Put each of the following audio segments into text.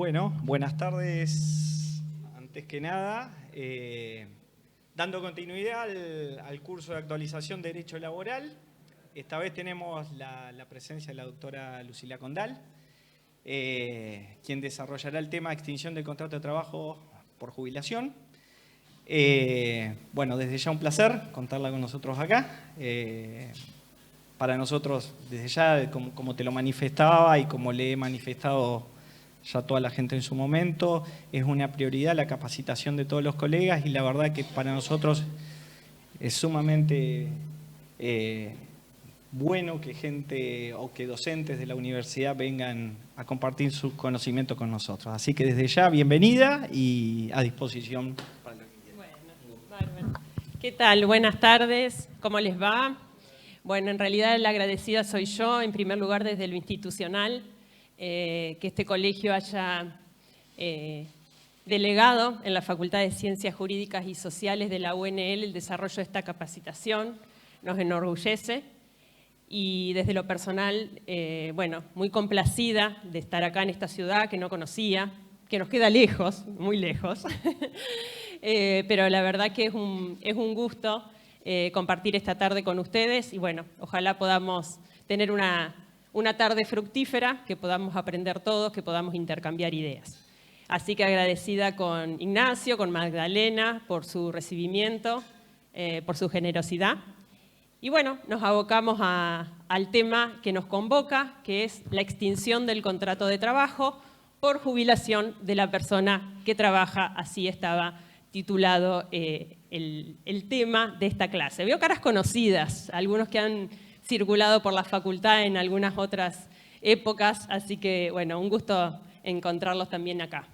Bueno, buenas tardes. Antes que nada, dando continuidad al curso de actualización de Derecho Laboral, esta vez tenemos la presencia de la doctora Lucila Condal, quien desarrollará el tema de extinción del contrato de trabajo por jubilación. Bueno, desde ya un placer contarla con nosotros acá. Para nosotros, desde ya, como te lo manifestaba y como le he manifestado ya a toda la gente en su momento, es una prioridad la capacitación de todos los colegas y la verdad que para nosotros es sumamente bueno que gente o que docentes de la universidad vengan a compartir sus conocimientos con nosotros. Así que desde ya, bienvenida y a disposición para lo que quieran. Bueno, bárbaro. ¿Qué tal? Buenas tardes, ¿cómo les va? Bueno, en realidad la agradecida soy yo, en primer lugar desde lo institucional, que este colegio haya delegado en la Facultad de Ciencias Jurídicas y Sociales de la UNL el desarrollo de esta capacitación, nos enorgullece. Y desde lo personal, bueno, muy complacida de estar acá en esta ciudad que no conocía, que nos queda lejos, muy lejos, pero la verdad que es un gusto compartir esta tarde con ustedes y bueno, ojalá podamos tener una tarde fructífera, que podamos aprender todos, que podamos intercambiar ideas. Así que agradecida con Ignacio, con Magdalena, por su recibimiento, por su generosidad. Y bueno, nos abocamos al tema que nos convoca, que es la extinción del contrato de trabajo por jubilación de la persona que trabaja. Así estaba titulado el tema de esta clase. Veo caras conocidas, algunos que han circulado por la facultad en algunas otras épocas, así que bueno, un gusto encontrarlos también acá.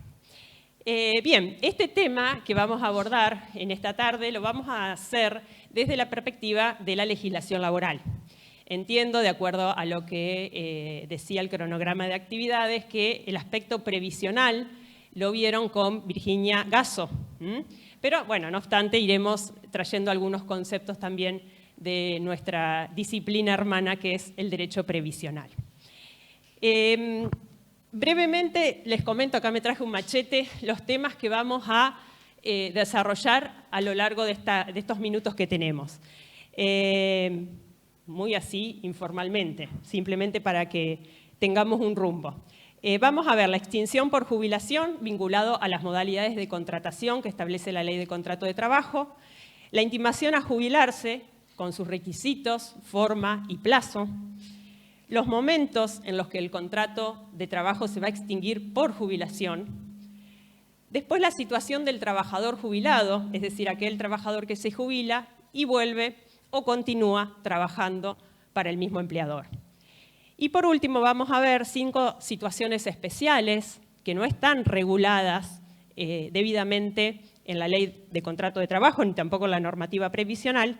Bien, este tema que vamos a abordar en esta tarde lo vamos a hacer desde la perspectiva de la legislación laboral. Entiendo, de acuerdo a lo que decía el cronograma de actividades, que el aspecto previsional lo vieron con Virginia Gasso. Pero bueno, no obstante, iremos trayendo algunos conceptos también de nuestra disciplina hermana, que es el derecho previsional. Brevemente les comento, acá me traje un machete, los temas que vamos a desarrollar a lo largo de estos minutos que tenemos. Muy así, informalmente, simplemente para que tengamos un rumbo. Vamos a ver la extinción por jubilación vinculado a las modalidades de contratación que establece la Ley de Contrato de Trabajo, la intimación a jubilarse con sus requisitos, forma y plazo, los momentos en los que el contrato de trabajo se va a extinguir por jubilación, después la situación del trabajador jubilado, es decir, aquel trabajador que se jubila y vuelve o continúa trabajando para el mismo empleador. Y por último vamos a ver 5 situaciones especiales que no están reguladas debidamente en la Ley de Contrato de Trabajo ni tampoco en la normativa previsional,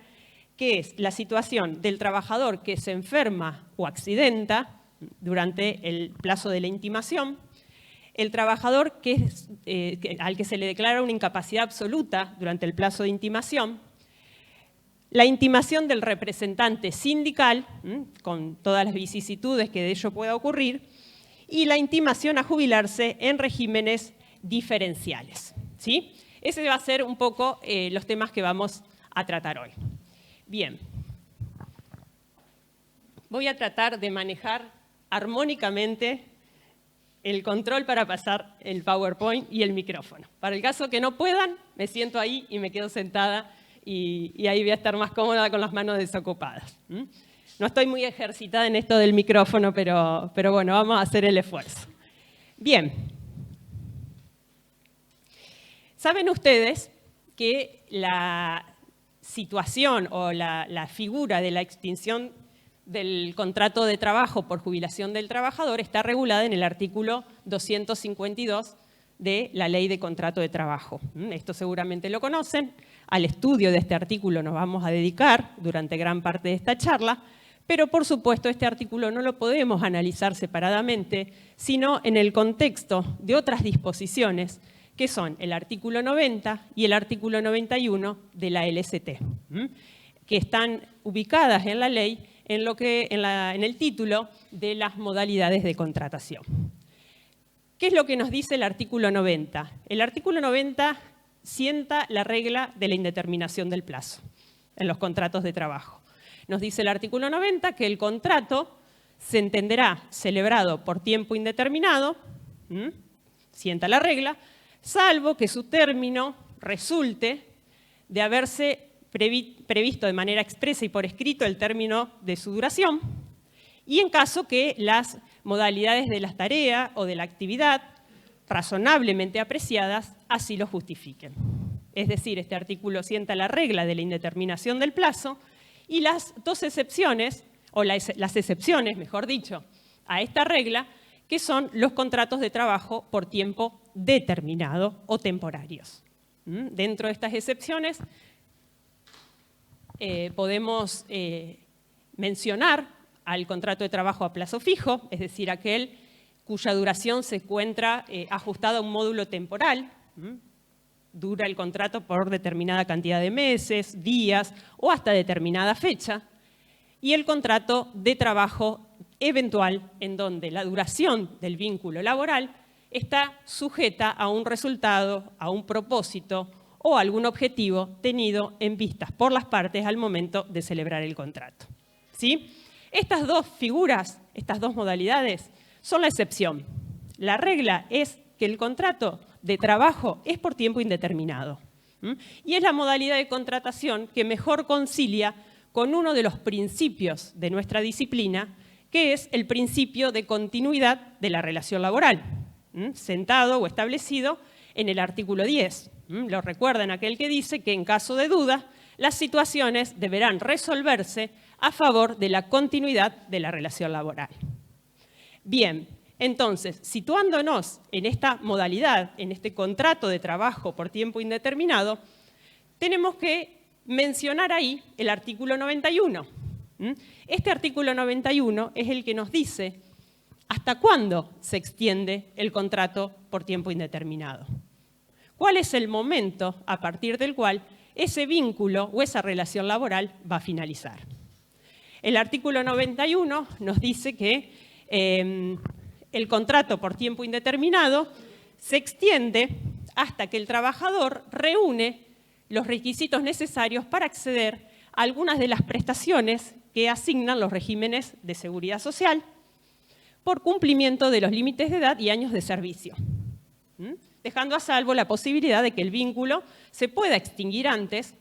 que es la situación del trabajador que se enferma o accidenta durante el plazo de la intimación, el trabajador al que se le declara una incapacidad absoluta durante el plazo de intimación, la intimación del representante sindical, con todas las vicisitudes que de ello pueda ocurrir, y la intimación a jubilarse en regímenes diferenciales. ¿Sí? Ese va a ser un poco los temas que vamos a tratar hoy. Bien, voy a tratar de manejar armónicamente el control para pasar el PowerPoint y el micrófono. Para el caso que no puedan, me siento ahí y me quedo sentada y ahí voy a estar más cómoda con las manos desocupadas. No estoy muy ejercitada en esto del micrófono, pero bueno, vamos a hacer el esfuerzo. Bien. Saben ustedes que la situación o la figura de la extinción del contrato de trabajo por jubilación del trabajador está regulada en el artículo 252 de la Ley de Contrato de Trabajo. Esto seguramente lo conocen. Al estudio de este artículo nos vamos a dedicar durante gran parte de esta charla, pero por supuesto este artículo no lo podemos analizar separadamente, sino en el contexto de otras disposiciones que son el artículo 90 y el artículo 91 de la LST, que están ubicadas en la ley en el título de las modalidades de contratación. ¿Qué es lo que nos dice el artículo 90? El artículo 90 sienta la regla de la indeterminación del plazo en los contratos de trabajo. Nos dice el artículo 90 que el contrato se entenderá celebrado por tiempo indeterminado, sienta la regla, salvo que su término resulte de haberse previsto de manera expresa y por escrito el término de su duración, y en caso que las modalidades de la tarea o de la actividad razonablemente apreciadas así lo justifiquen. Es decir, este artículo sienta la regla de la indeterminación del plazo y las dos excepciones, o las excepciones, mejor dicho, a esta regla, que son los contratos de trabajo por tiempo determinado o temporarios. Dentro de estas excepciones podemos mencionar al contrato de trabajo a plazo fijo, es decir, aquel cuya duración se encuentra ajustada a un módulo temporal. Dura el contrato por determinada cantidad de meses, días o hasta determinada fecha. Y el contrato de trabajo eventual, en donde la duración del vínculo laboral está sujeta a un resultado, a un propósito o algún objetivo tenido en vistas por las partes al momento de celebrar el contrato. ¿Sí? Estas dos figuras, estas dos modalidades, son la excepción. La regla es que el contrato de trabajo es por tiempo indeterminado. Y es la modalidad de contratación que mejor concilia con uno de los principios de nuestra disciplina, que es el principio de continuidad de la relación laboral, sentado o establecido en el artículo 10. Lo recuerdan aquel que dice que en caso de duda, las situaciones deberán resolverse a favor de la continuidad de la relación laboral. Bien, entonces, situándonos en esta modalidad, en este contrato de trabajo por tiempo indeterminado, tenemos que mencionar ahí el artículo 91. Este artículo 91 es el que nos dice hasta cuándo se extiende el contrato por tiempo indeterminado. ¿Cuál es el momento a partir del cual ese vínculo o esa relación laboral va a finalizar? El artículo 91 nos dice que el contrato por tiempo indeterminado se extiende hasta que el trabajador reúne los requisitos necesarios para acceder a algunas de las prestaciones que asignan los regímenes de seguridad social por cumplimiento de los límites de edad y años de servicio, dejando a salvo la posibilidad de que el vínculo se pueda extinguir antes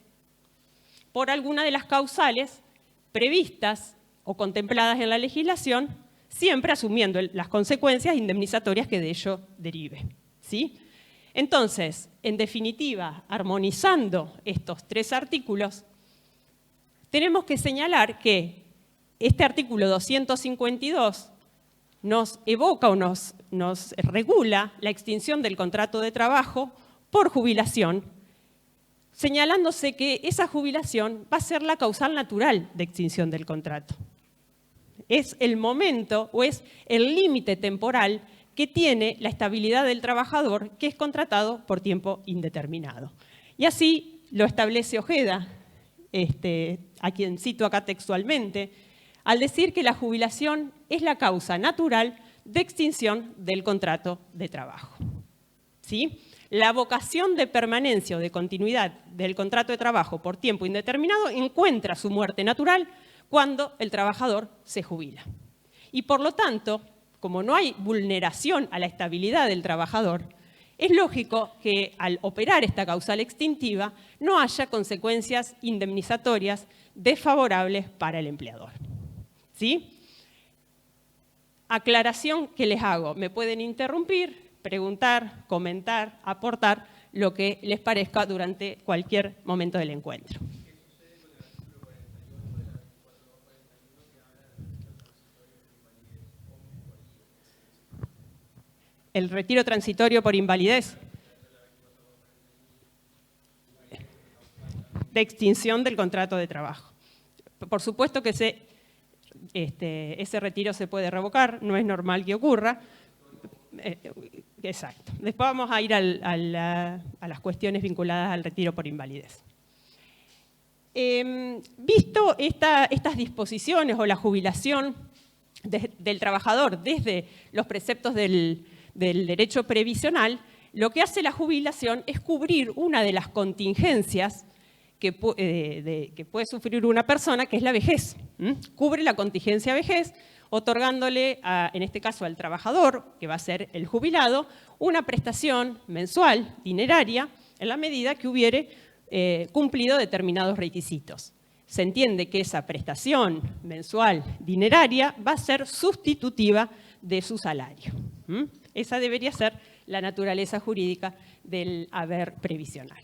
por alguna de las causales previstas o contempladas en la legislación, siempre asumiendo las consecuencias indemnizatorias que de ello derive. ¿Sí? Entonces, en definitiva, armonizando estos tres artículos, tenemos que señalar que este artículo 252 nos evoca o nos regula la extinción del contrato de trabajo por jubilación, señalándose que esa jubilación va a ser la causal natural de extinción del contrato. Es el momento o es el límite temporal que tiene la estabilidad del trabajador que es contratado por tiempo indeterminado. Y así lo establece Ojeda, a quien cito acá textualmente, al decir que la jubilación es la causa natural de extinción del contrato de trabajo. ¿Sí? La vocación de permanencia o de continuidad del contrato de trabajo por tiempo indeterminado encuentra su muerte natural cuando el trabajador se jubila. Y por lo tanto, como no hay vulneración a la estabilidad del trabajador, es lógico que al operar esta causal extintiva no haya consecuencias indemnizatorias desfavorables para el empleador. ¿Sí? Aclaración que les hago. Me pueden interrumpir, preguntar, comentar, aportar lo que les parezca durante cualquier momento del encuentro. El retiro transitorio por invalidez. De extinción del contrato de trabajo. Por supuesto que ese retiro se puede revocar, no es normal que ocurra. Exacto. Después vamos a ir a las cuestiones vinculadas al retiro por invalidez. Visto estas disposiciones o la jubilación del trabajador desde los preceptos del del derecho previsional, lo que hace la jubilación es cubrir una de las contingencias que puede sufrir una persona, que es la vejez. Cubre la contingencia vejez, otorgándole, en este caso al trabajador, que va a ser el jubilado, una prestación mensual, dineraria, en la medida que hubiere cumplido determinados requisitos. Se entiende que esa prestación mensual dineraria va a ser sustitutiva de su salario. Esa debería ser la naturaleza jurídica del haber previsional.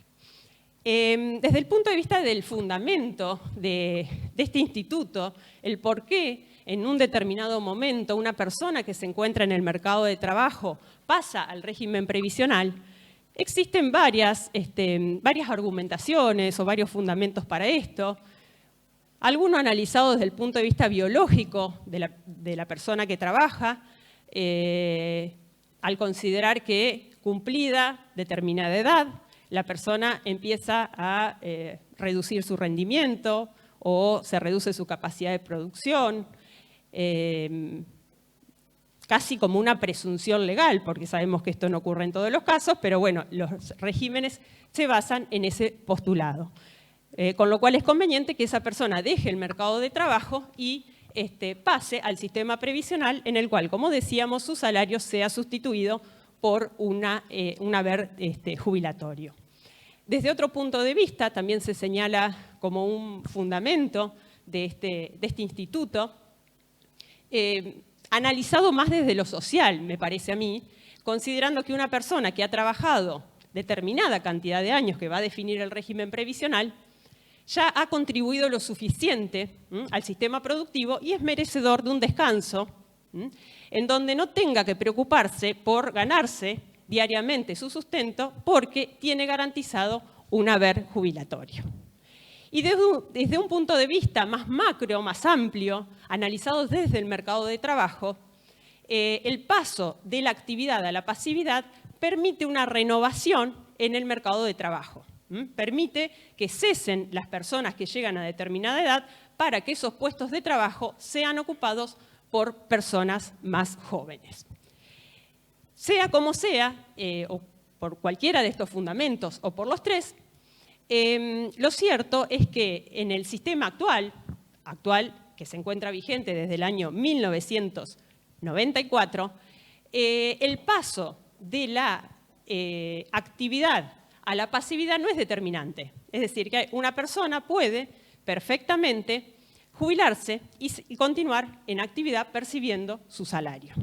Desde el punto de vista del fundamento de este instituto, el por qué en un determinado momento una persona que se encuentra en el mercado de trabajo pasa al régimen previsional, existen varias argumentaciones o varios fundamentos para esto. Alguno analizado desde el punto de vista biológico de la persona que trabaja, al considerar que cumplida determinada edad, la persona empieza a reducir su rendimiento o se reduce su capacidad de producción, casi como una presunción legal, porque sabemos que esto no ocurre en todos los casos, pero bueno, los regímenes se basan en ese postulado. Con lo cual es conveniente que esa persona deje el mercado de trabajo y pase al sistema previsional en el cual, como decíamos, su salario sea sustituido por un haber jubilatorio. Desde otro punto de vista, también se señala como un fundamento de este instituto, analizado más desde lo social, me parece a mí, considerando que una persona que ha trabajado determinada cantidad de años que va a definir el régimen previsional, ya ha contribuido lo suficiente al sistema productivo y es merecedor de un descanso en donde no tenga que preocuparse por ganarse diariamente su sustento porque tiene garantizado un haber jubilatorio. Y desde un punto de vista más macro, más amplio, analizado desde el mercado de trabajo, el paso de la actividad a la pasividad permite una renovación en el mercado de trabajo. Permite que cesen las personas que llegan a determinada edad para que esos puestos de trabajo sean ocupados por personas más jóvenes. Sea como sea, o por cualquiera de estos fundamentos o por los tres, lo cierto es que en el sistema actual que se encuentra vigente desde el año 1994, el paso de la actividad a la pasividad no es determinante. Es decir, que una persona puede perfectamente jubilarse y continuar en actividad percibiendo su salario,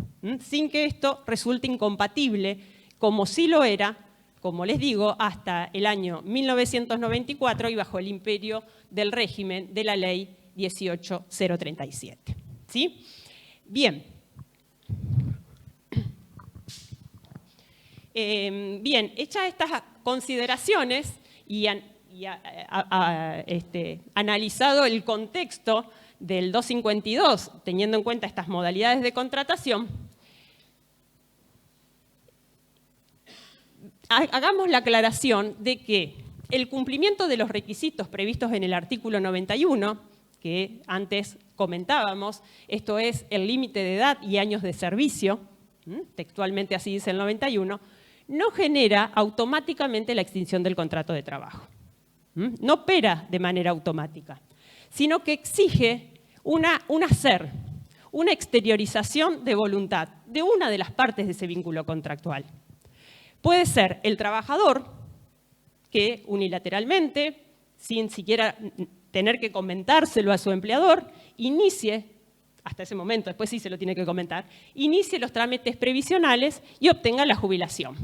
sin que esto resulte incompatible, como sí lo era, como les digo, hasta el año 1994 y bajo el imperio del régimen de la ley 18037. ¿Sí? Bien. Bien, hechas estas consideraciones y analizado el contexto del 252, teniendo en cuenta estas modalidades de contratación, hagamos la aclaración de que el cumplimiento de los requisitos previstos en el artículo 91, que antes comentábamos, esto es el límite de edad y años de servicio, textualmente así dice el 91, no genera automáticamente la extinción del contrato de trabajo. No opera de manera automática, sino que exige un hacer, una exteriorización de voluntad de una de las partes de ese vínculo contractual. Puede ser el trabajador que unilateralmente, sin siquiera tener que comentárselo a su empleador, inicie, hasta ese momento, después sí se lo tiene que comentar, inicie los trámites previsionales y obtenga la jubilación.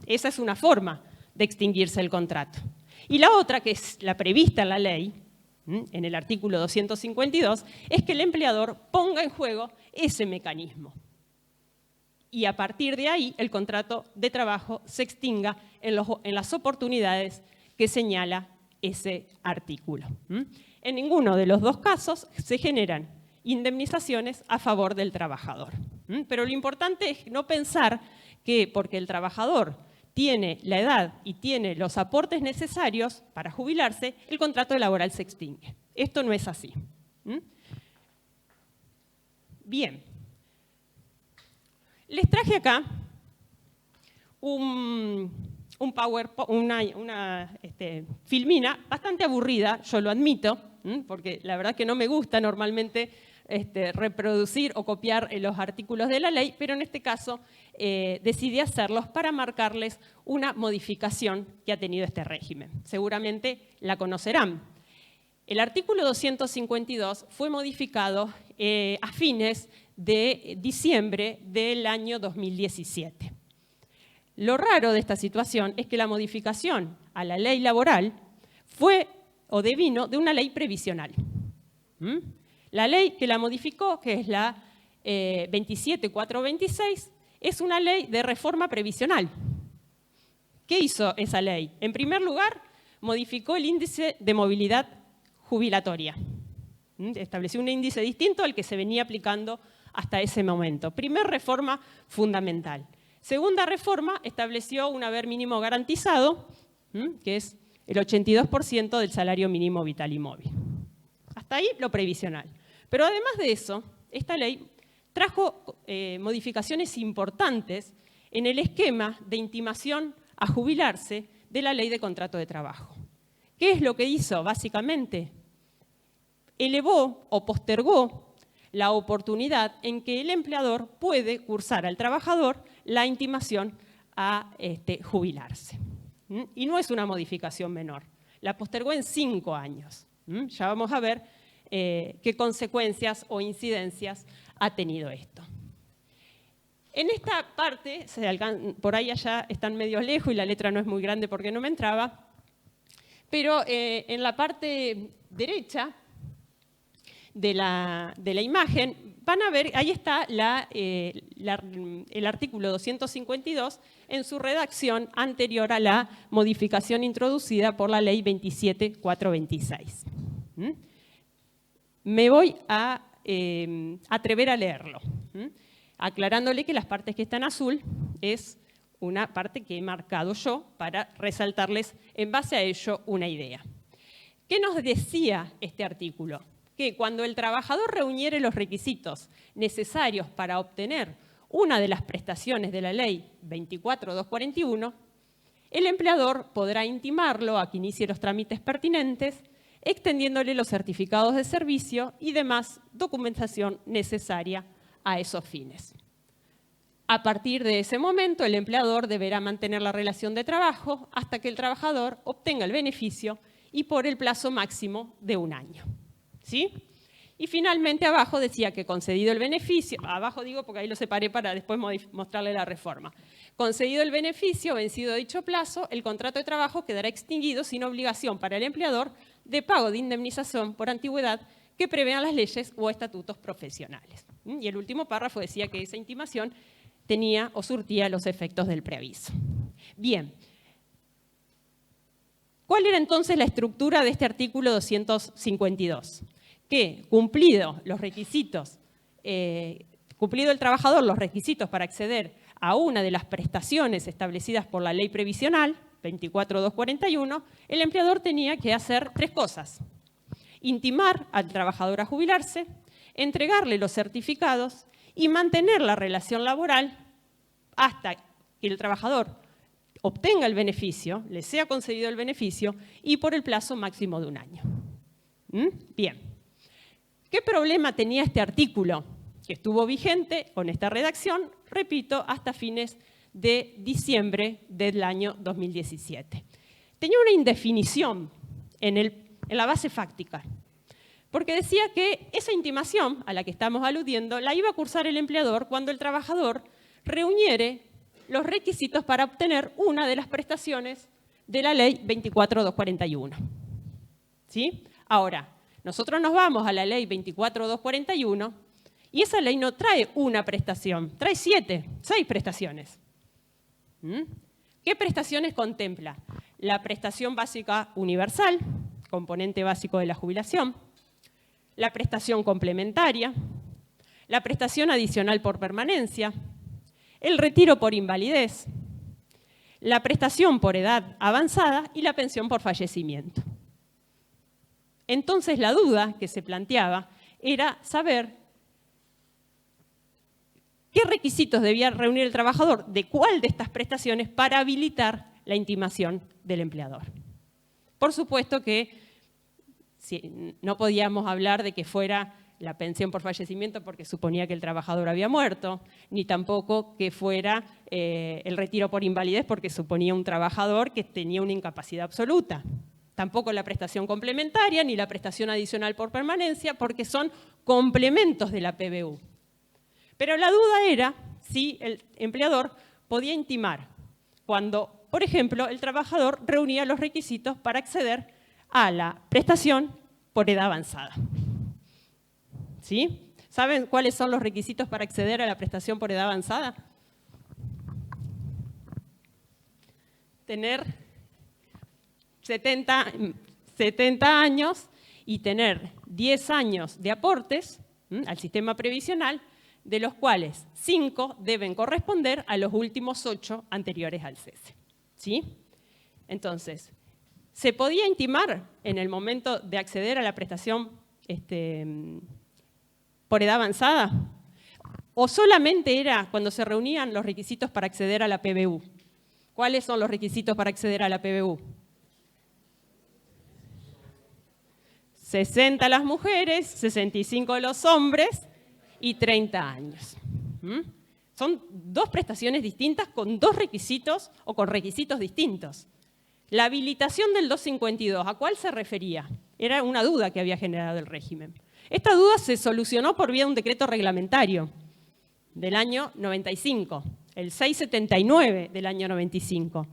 Esa es una forma de extinguirse el contrato. Y la otra, que es la prevista en la ley, en el artículo 252, es que el empleador ponga en juego ese mecanismo. Y a partir de ahí, el contrato de trabajo se extinga en las oportunidades que señala ese artículo. En ninguno de los dos casos se generan indemnizaciones a favor del trabajador. Pero lo importante es no pensar que porque el trabajador tiene la edad y tiene los aportes necesarios para jubilarse, el contrato laboral se extingue. Esto no es así. Bien. Les traje acá un PowerPoint, una filmina bastante aburrida, yo lo admito, porque la verdad que no me gusta normalmente reproducir o copiar los artículos de la ley, pero en este caso decidí hacerlos para marcarles una modificación que ha tenido este régimen. Seguramente la conocerán. El artículo 252 fue modificado a fines de diciembre del año 2017. Lo raro de esta situación es que la modificación a la ley laboral fue o devino de una ley previsional. La ley que la modificó, que es la 27426, es una ley de reforma previsional. ¿Qué hizo esa ley? En primer lugar, modificó el índice de movilidad jubilatoria. Estableció un índice distinto al que se venía aplicando hasta ese momento. Primer reforma fundamental. Segunda reforma, estableció un haber mínimo garantizado, que es el 82% del salario mínimo vital y móvil. Hasta ahí lo previsional. Pero además de eso, esta ley trajo modificaciones importantes en el esquema de intimación a jubilarse de la ley de contrato de trabajo. ¿Qué es lo que hizo? Básicamente, elevó o postergó la oportunidad en que el empleador puede cursar al trabajador la intimación a jubilarse. Y no es una modificación menor. La postergó en 5 años. Ya vamos a ver qué consecuencias o incidencias ha tenido esto. En esta parte, por ahí allá están medio lejos y la letra no es muy grande porque no me entraba, pero en la parte derecha de la imagen van a ver, ahí está el artículo 252 en su redacción anterior a la modificación introducida por la ley 27426. Me voy a atrever a leerlo, aclarándole que las partes que están en azul es una parte que he marcado yo para resaltarles en base a ello una idea. ¿Qué nos decía este artículo? Que cuando el trabajador reuniere los requisitos necesarios para obtener una de las prestaciones de la ley 24241, el empleador podrá intimarlo a que inicie los trámites pertinentes, extendiéndole los certificados de servicio y demás documentación necesaria a esos fines. A partir de ese momento, el empleador deberá mantener la relación de trabajo hasta que el trabajador obtenga el beneficio y por el plazo máximo de 1 año. ¿Sí? Y finalmente abajo decía que concedido el beneficio, abajo digo porque ahí lo separé para después mostrarle la reforma, concedido el beneficio, vencido dicho plazo, el contrato de trabajo quedará extinguido sin obligación para el empleador de pago de indemnización por antigüedad que prevean las leyes o estatutos profesionales. Y el último párrafo decía que esa intimación tenía o surtía los efectos del preaviso. Bien. ¿Cuál era entonces la estructura de este artículo 252? Que cumplido los requisitos, cumplido el trabajador los requisitos para acceder a una de las prestaciones establecidas por la ley previsional, 24241, el empleador tenía que hacer 3 cosas. Intimar al trabajador a jubilarse, entregarle los certificados y mantener la relación laboral hasta que el trabajador obtenga el beneficio, le sea concedido el beneficio y por el plazo máximo de 1 año. Bien. ¿Qué problema tenía este artículo? Que estuvo vigente con esta redacción, repito, hasta fines de diciembre del año 2017. Tenía una indefinición en la base fáctica, porque decía que esa intimación a la que estamos aludiendo la iba a cursar el empleador cuando el trabajador reuniere los requisitos para obtener una de las prestaciones de la ley 24241. ¿Sí? Ahora, nosotros nos vamos a la ley 24241 y esa ley no trae una prestación, trae 6 prestaciones. ¿Qué prestaciones contempla? La prestación básica universal, componente básico de la jubilación, la prestación complementaria, la prestación adicional por permanencia, el retiro por invalidez, la prestación por edad avanzada y la pensión por fallecimiento. Entonces la duda que se planteaba era saber ¿qué requisitos debía reunir el trabajador de cuál de estas prestaciones para habilitar la intimación del empleador? Por supuesto que no podíamos hablar de que fuera la pensión por fallecimiento porque suponía que el trabajador había muerto, ni tampoco que fuera el retiro por invalidez porque suponía un trabajador que tenía una incapacidad absoluta. Tampoco la prestación complementaria ni la prestación adicional por permanencia porque son complementos de la PBU. Pero la duda era si el empleador podía intimar cuando, por ejemplo, el trabajador reunía los requisitos para acceder a la prestación por edad avanzada. ¿Sí? ¿Saben cuáles son los requisitos para acceder a la prestación por edad avanzada? Tener 70 años y tener 10 años de aportes al sistema previsional, de los cuales 5 deben corresponder a los últimos 8 anteriores al cese. ¿Sí? Entonces, ¿se podía intimar en el momento de acceder a la prestación por edad avanzada? ¿O solamente era cuando se reunían los requisitos para acceder a la PBU? ¿Cuáles son los requisitos para acceder a la PBU? 60 las mujeres, 65 los hombres y 30 años. Son 2 prestaciones distintas con 2 requisitos o con requisitos distintos. La habilitación del 252, ¿a cuál se refería? Era una duda que había generado el régimen. Esta duda se solucionó por vía de un decreto reglamentario del año 95, el 679 del año 95,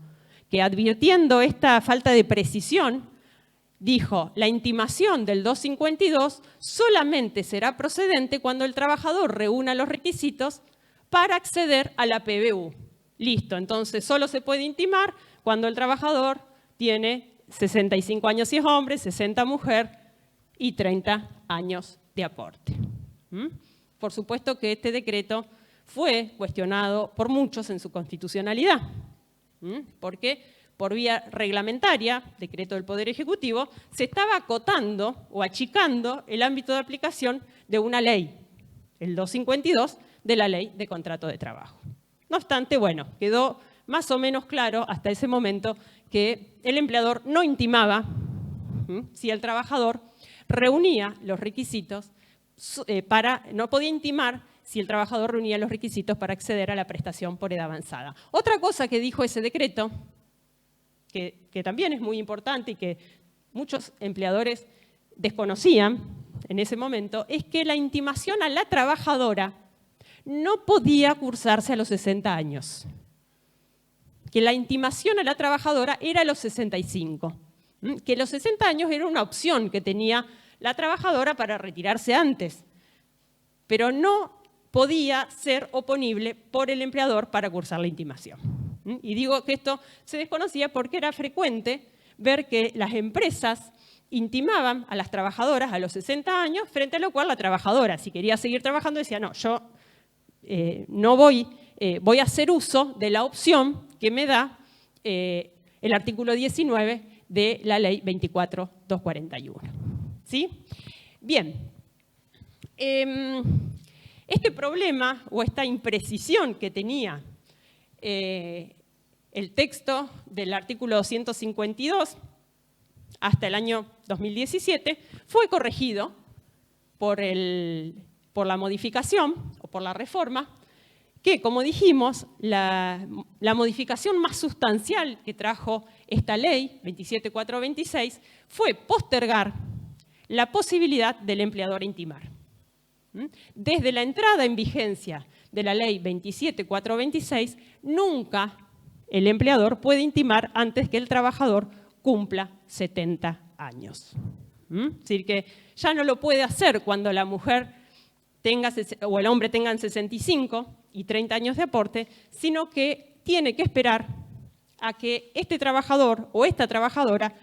que advirtiendo esta falta de precisión, dijo, la intimación del 252 solamente será procedente cuando el trabajador reúna los requisitos para acceder a la PBU. Listo, entonces solo se puede intimar cuando el trabajador tiene 65 años si es hombre, 60 mujer y 30 años de aporte. Por supuesto que este decreto fue cuestionado por muchos en su constitucionalidad. ¿Por qué? Por vía reglamentaria, decreto del Poder Ejecutivo, se estaba acotando o achicando el ámbito de aplicación de una ley, el 252 de la Ley de Contrato de Trabajo. No obstante, bueno, quedó más o menos claro hasta ese momento que el empleador no intimaba si el trabajador reunía los requisitos no podía intimar si el trabajador reunía los requisitos para acceder a la prestación por edad avanzada. Otra cosa que dijo ese decreto, que también es muy importante y que muchos empleadores desconocían en ese momento, es que la intimación a la trabajadora no podía cursarse a los 60 años. Que la intimación a la trabajadora era a los 65. Que los 60 años era una opción que tenía la trabajadora para retirarse antes, pero no podía ser oponible por el empleador para cursar la intimación. Y digo que esto se desconocía porque era frecuente ver que las empresas intimaban a las trabajadoras a los 60 años, frente a lo cual la trabajadora, si quería seguir trabajando, decía, no, yo no voy a hacer uso de la opción que me da el artículo 19 de la ley 24.241. ¿Sí? Bien. Este problema o esta imprecisión que tenía el texto del artículo 252 hasta el año 2017 fue corregido por la modificación o por la reforma que, como dijimos, la modificación más sustancial que trajo esta ley, 27.426, fue postergar la posibilidad del empleador intimar. Desde la entrada en vigencia de la ley 27.426, nunca el empleador puede intimar antes que el trabajador cumpla 70 años. Es decir, que ya no lo puede hacer cuando la mujer o el hombre tengan 65 y 30 años de aporte, sino que tiene que esperar a que este trabajador o esta trabajadora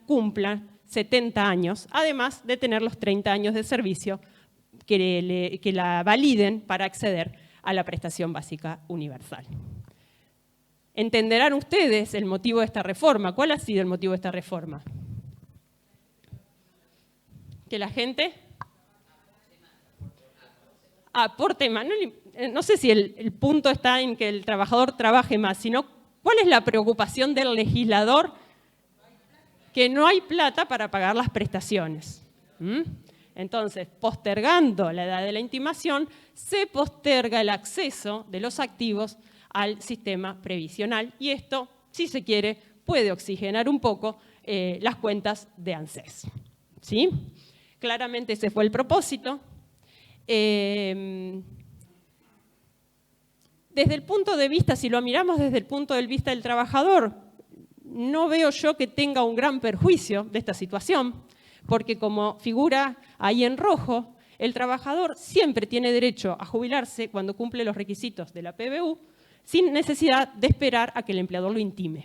cumplan 70 años, además de tener los 30 años de servicio que la validen para acceder a la prestación básica universal. ¿Entenderán ustedes el motivo de esta reforma? ¿Cuál ha sido el motivo de esta reforma? Que la gente aporte más. no sé si el punto está en que el trabajador trabaje más, sino cuál es la preocupación del legislador, que no hay plata para pagar las prestaciones. Entonces, postergando la edad de la intimación, se posterga el acceso de los activos al sistema previsional y esto, si se quiere, puede oxigenar un poco las cuentas de ANSES. ¿Sí? Claramente ese fue el propósito. Desde el punto de vista, si lo miramos desde el punto de vista del trabajador, no veo yo que tenga un gran perjuicio de esta situación, porque como figura ahí en rojo, el trabajador siempre tiene derecho a jubilarse cuando cumple los requisitos de la PBU, sin necesidad de esperar a que el empleador lo intime.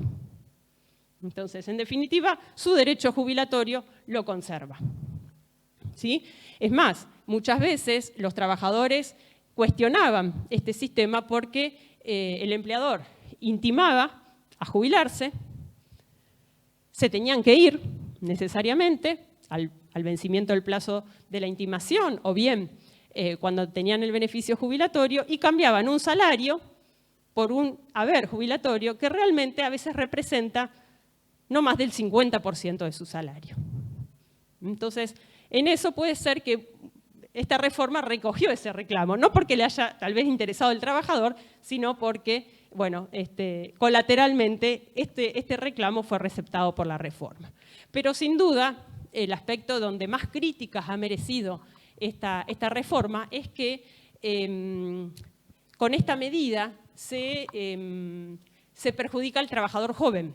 Entonces, en definitiva, su derecho jubilatorio lo conserva. ¿Sí? Es más, muchas veces los trabajadores cuestionaban este sistema porque el empleador intimaba a jubilarse, se tenían que ir necesariamente al vencimiento del plazo de la intimación o bien cuando tenían el beneficio jubilatorio y cambiaban un salario por un haber jubilatorio que realmente a veces representa no más del 50% de su salario. Entonces, en eso puede ser que esta reforma recogió ese reclamo, no porque le haya tal vez interesado al trabajador, sino porque, bueno, colateralmente este reclamo fue receptado por la reforma. Pero sin duda, el aspecto donde más críticas ha merecido esta reforma es que con esta medida se perjudica al trabajador joven,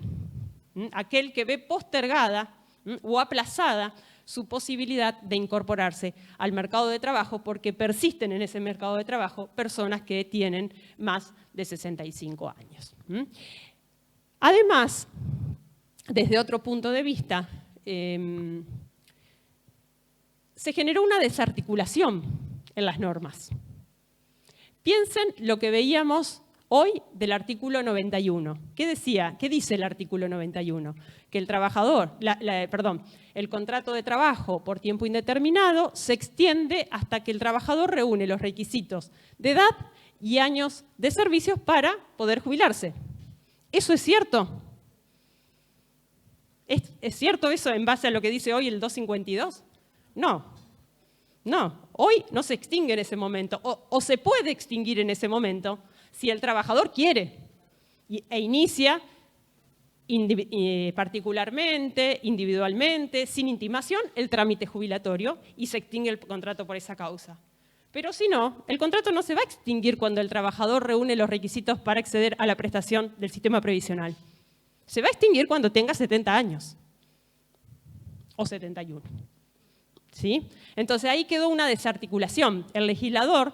aquel que ve postergada o aplazada su posibilidad de incorporarse al mercado de trabajo porque persisten en ese mercado de trabajo personas que tienen más de 65 años. Además, desde otro punto de vista, se generó una desarticulación en las normas. Piensen lo que veíamos hoy del artículo 91. ¿Qué decía? ¿Qué dice el artículo 91? Que el trabajador, el contrato de trabajo por tiempo indeterminado se extiende hasta que el trabajador reúne los requisitos de edad y años de servicios para poder jubilarse. ¿Eso es cierto? ¿Es cierto eso en base a lo que dice hoy el 252? No. Hoy no se extingue en ese momento, o se puede extinguir en ese momento si el trabajador quiere e inicia particularmente, individualmente, sin intimación, el trámite jubilatorio y se extingue el contrato por esa causa. Pero si no, el contrato no se va a extinguir cuando el trabajador reúne los requisitos para acceder a la prestación del sistema previsional. Se va a extinguir cuando tenga 70 años o 71. ¿Sí? Entonces ahí quedó una desarticulación. El legislador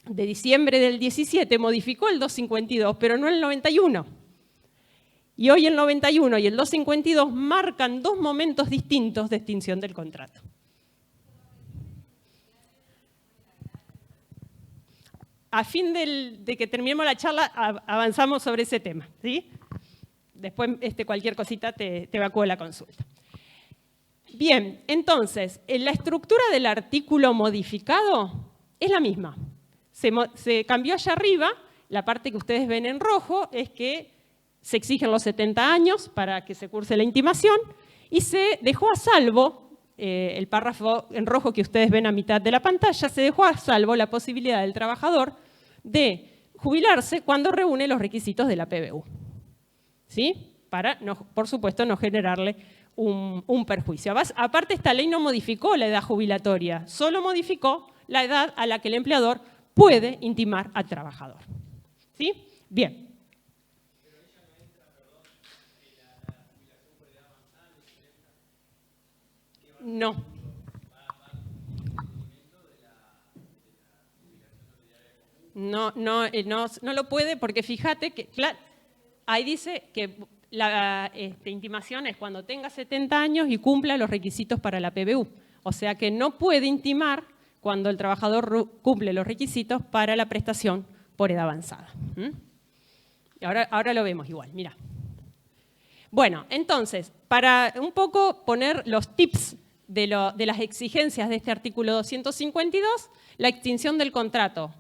de diciembre del 17 modificó el 252, pero no el 91. Y hoy el 91 y el 252 marcan dos momentos distintos de extinción del contrato. A fin de que terminemos la charla, avanzamos sobre ese tema, ¿sí? Después cualquier cosita te evacúo la consulta. Bien, entonces, la estructura del artículo modificado es la misma. Se cambió allá arriba, la parte que ustedes ven en rojo es que se exigen los 70 años para que se curse la intimación y se dejó a salvo, el párrafo en rojo que ustedes ven a mitad de la pantalla, se dejó a salvo la posibilidad del trabajador de jubilarse cuando reúne los requisitos de la PBU. ¿Sí? Para, por supuesto, no generarle un perjuicio. Aparte, esta ley no modificó la edad jubilatoria, solo modificó la edad a la que el empleador puede intimar al trabajador. ¿Sí? Bien. Pero ella no entra, perdón, en la jubilación por edad avanzada, no. No lo puede porque fíjate que ahí dice que la intimación es cuando tenga 70 años y cumpla los requisitos para la PBU. O sea que no puede intimar cuando el trabajador cumple los requisitos para la prestación por edad avanzada. Y ahora lo vemos igual, mira. Bueno, entonces, para un poco poner los tips de las exigencias de este artículo 252, la extinción del contrato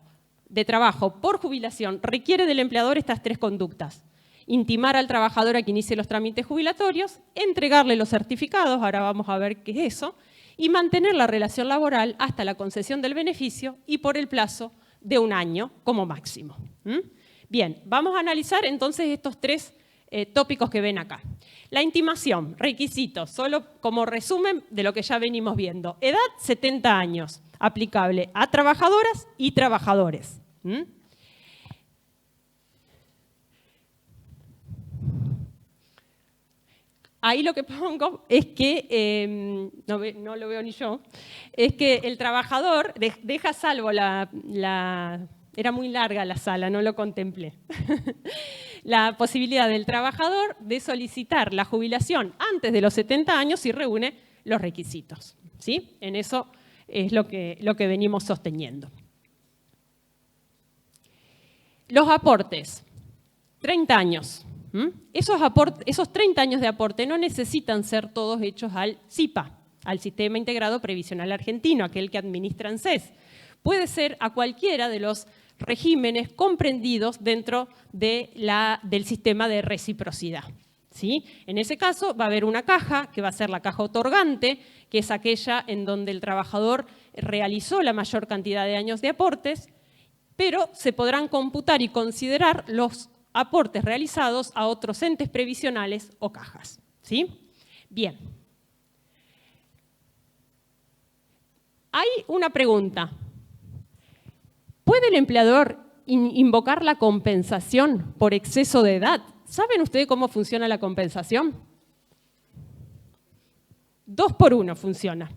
de trabajo por jubilación requiere del empleador estas 3 conductas. Intimar al trabajador a que inicie los trámites jubilatorios, entregarle los certificados, ahora vamos a ver qué es eso, y mantener la relación laboral hasta la concesión del beneficio y por el plazo de 1 año como máximo. Bien, vamos a analizar entonces estos 3 tópicos que ven acá. La intimación, requisitos, solo como resumen de lo que ya venimos viendo. Edad, 70 años, aplicable a trabajadoras y trabajadores. Ahí lo que pongo es que, no lo veo ni yo, es que el trabajador deja salvo era muy larga la sala, no lo contemplé. La posibilidad del trabajador de solicitar la jubilación antes de los 70 años si reúne los requisitos. ¿Sí? En eso es lo que venimos sosteniendo. Los aportes, 30 años. Esos 30 años de aporte no necesitan ser todos hechos al SIPA, al Sistema Integrado Previsional Argentino, aquel que administra ANSES. Puede ser a cualquiera de los regímenes comprendidos dentro del sistema de reciprocidad. ¿Sí? En ese caso va a haber una caja, que va a ser la caja otorgante, que es aquella en donde el trabajador realizó la mayor cantidad de años de aportes, pero se podrán computar y considerar los aportes realizados a otros entes previsionales o cajas. ¿Sí? Bien. Hay una pregunta. ¿Puede el empleador invocar la compensación por exceso de edad? ¿Saben ustedes cómo funciona la compensación? 2 por 1 funciona.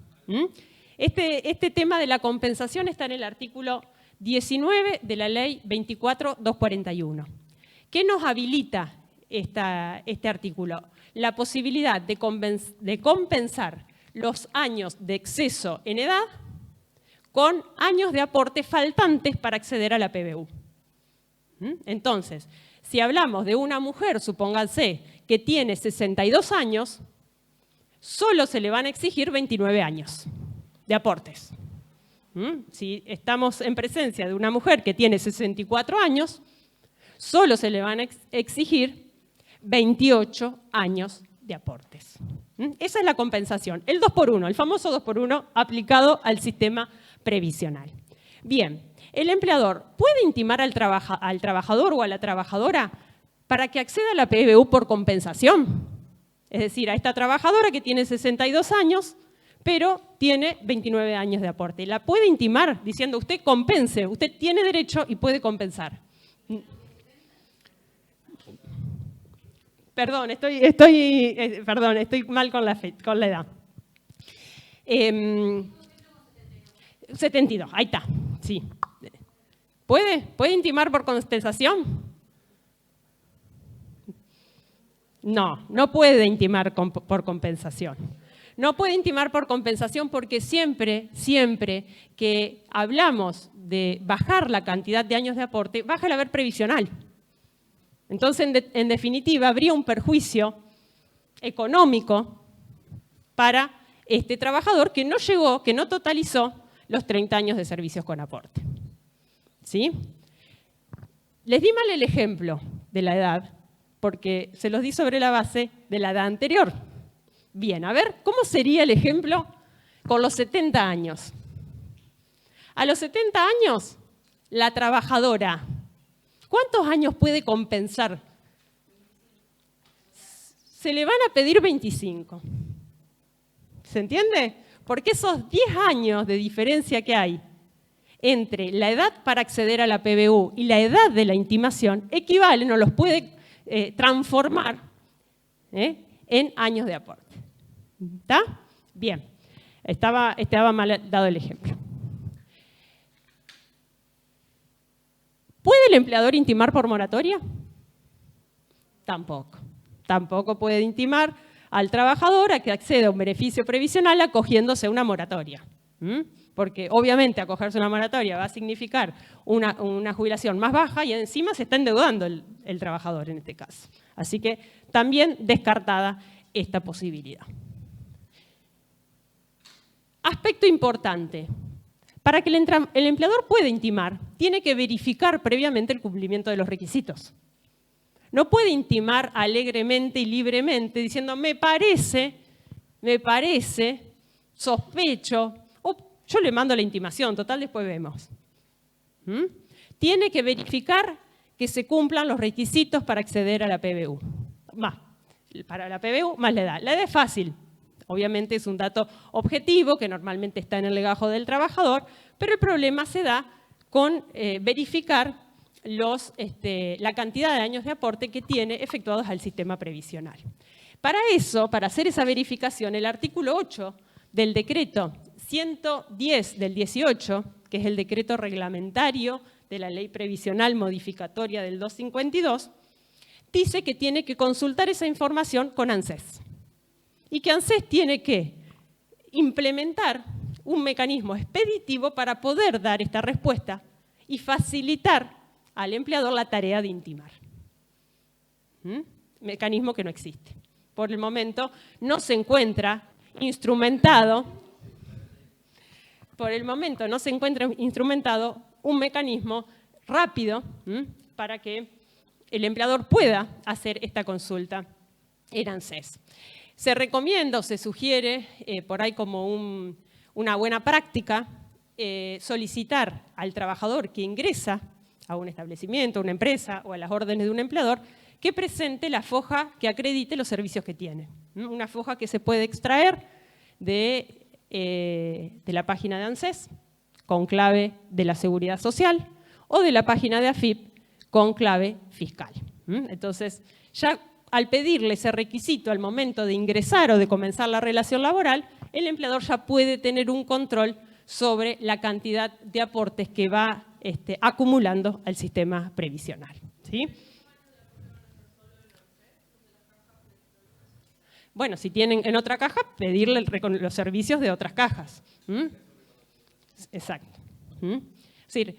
Este tema de la compensación está en el artículo 19 de la Ley 24.241. ¿Qué nos habilita este artículo? La posibilidad de compensar los años de exceso en edad con años de aporte faltantes para acceder a la PBU. Entonces, si hablamos de una mujer, supónganse, que tiene 62 años, solo se le van a exigir 29 años de aportes. Si estamos en presencia de una mujer que tiene 64 años, solo se le van a exigir 28 años de aportes. Esa es la compensación, el 2 por 1, el famoso 2 por 1 aplicado al sistema previsional. Bien, el empleador puede intimar al trabajador o a la trabajadora para que acceda a la PBU por compensación. Es decir, a esta trabajadora que tiene 62 años, pero tiene 29 años de aporte. La puede intimar diciendo, usted compense, usted tiene derecho y puede compensar. Perdón, estoy mal con la edad. 72, ahí está, sí. ¿Puede intimar por compensación? No puede intimar por compensación. No puede intimar por compensación porque siempre que hablamos de bajar la cantidad de años de aporte, baja el haber previsional. Entonces, en definitiva, habría un perjuicio económico para este trabajador que no llegó, que no totalizó los 30 años de servicios con aporte. ¿Sí? Les di mal el ejemplo de la edad, porque se los di sobre la base de la edad anterior. Bien, a ver, ¿cómo sería el ejemplo con los 70 años? A los 70 años, la trabajadora, ¿cuántos años puede compensar? Se le van a pedir 25. ¿Se entiende? Porque esos 10 años de diferencia que hay entre la edad para acceder a la PBU y la edad de la intimación equivalen o los puede transformar en años de aporte. ¿Está? Bien. Estaba mal dado el ejemplo. ¿Puede el empleador intimar por moratoria? Tampoco. Tampoco puede intimar al trabajador a que acceda a un beneficio previsional acogiéndose a una moratoria. Porque obviamente acogerse a una moratoria va a significar una jubilación más baja y encima se está endeudando el trabajador en este caso. Así que también descartada esta posibilidad. Aspecto importante. Para que el empleador pueda intimar, tiene que verificar previamente el cumplimiento de los requisitos. No puede intimar alegremente y libremente diciendo me parece, sospecho, o yo le mando la intimación, total después vemos. Tiene que verificar que se cumplan los requisitos para acceder a la PBU. Para la PBU más la edad. La edad es fácil. Obviamente es un dato objetivo que normalmente está en el legajo del trabajador, pero el problema se da con verificar la cantidad de años de aporte que tiene efectuados al sistema previsional. Para eso, para hacer esa verificación, el artículo 8 del decreto 110 del 18, que es el decreto reglamentario de la Ley Previsional Modificatoria del 252, dice que tiene que consultar esa información con ANSES. Y que ANSES tiene que implementar un mecanismo expeditivo para poder dar esta respuesta y facilitar al empleador la tarea de intimar. Mecanismo que no existe. Por el momento no se encuentra instrumentado. Un mecanismo rápido para que el empleador pueda hacer esta consulta en ANSES. Se recomienda o se sugiere, por ahí como una buena práctica, solicitar al trabajador que ingresa a un establecimiento, a una empresa o a las órdenes de un empleador, que presente la foja que acredite los servicios que tiene. Una foja que se puede extraer de la página de ANSES, con clave de la Seguridad Social, o de la página de AFIP, con clave fiscal. Entonces, ya al pedirle ese requisito al momento de ingresar o de comenzar la relación laboral, el empleador ya puede tener un control sobre la cantidad de aportes que va acumulando al sistema previsional. ¿Sí? Bueno, si tienen en otra caja, pedirle los servicios de otras cajas. Exacto. Es decir,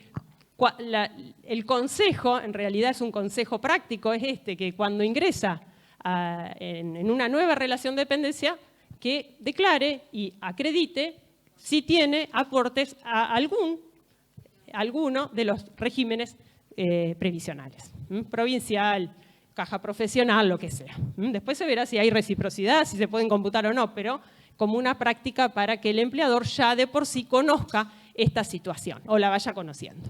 el consejo, en realidad es un consejo práctico, es que cuando ingresa en una nueva relación de dependencia, que declare y acredite si tiene aportes a alguno de los regímenes previsionales, provincial, caja profesional, lo que sea. Después se verá si hay reciprocidad, si se pueden computar o no, pero como una práctica para que el empleador ya de por sí conozca esta situación o la vaya conociendo.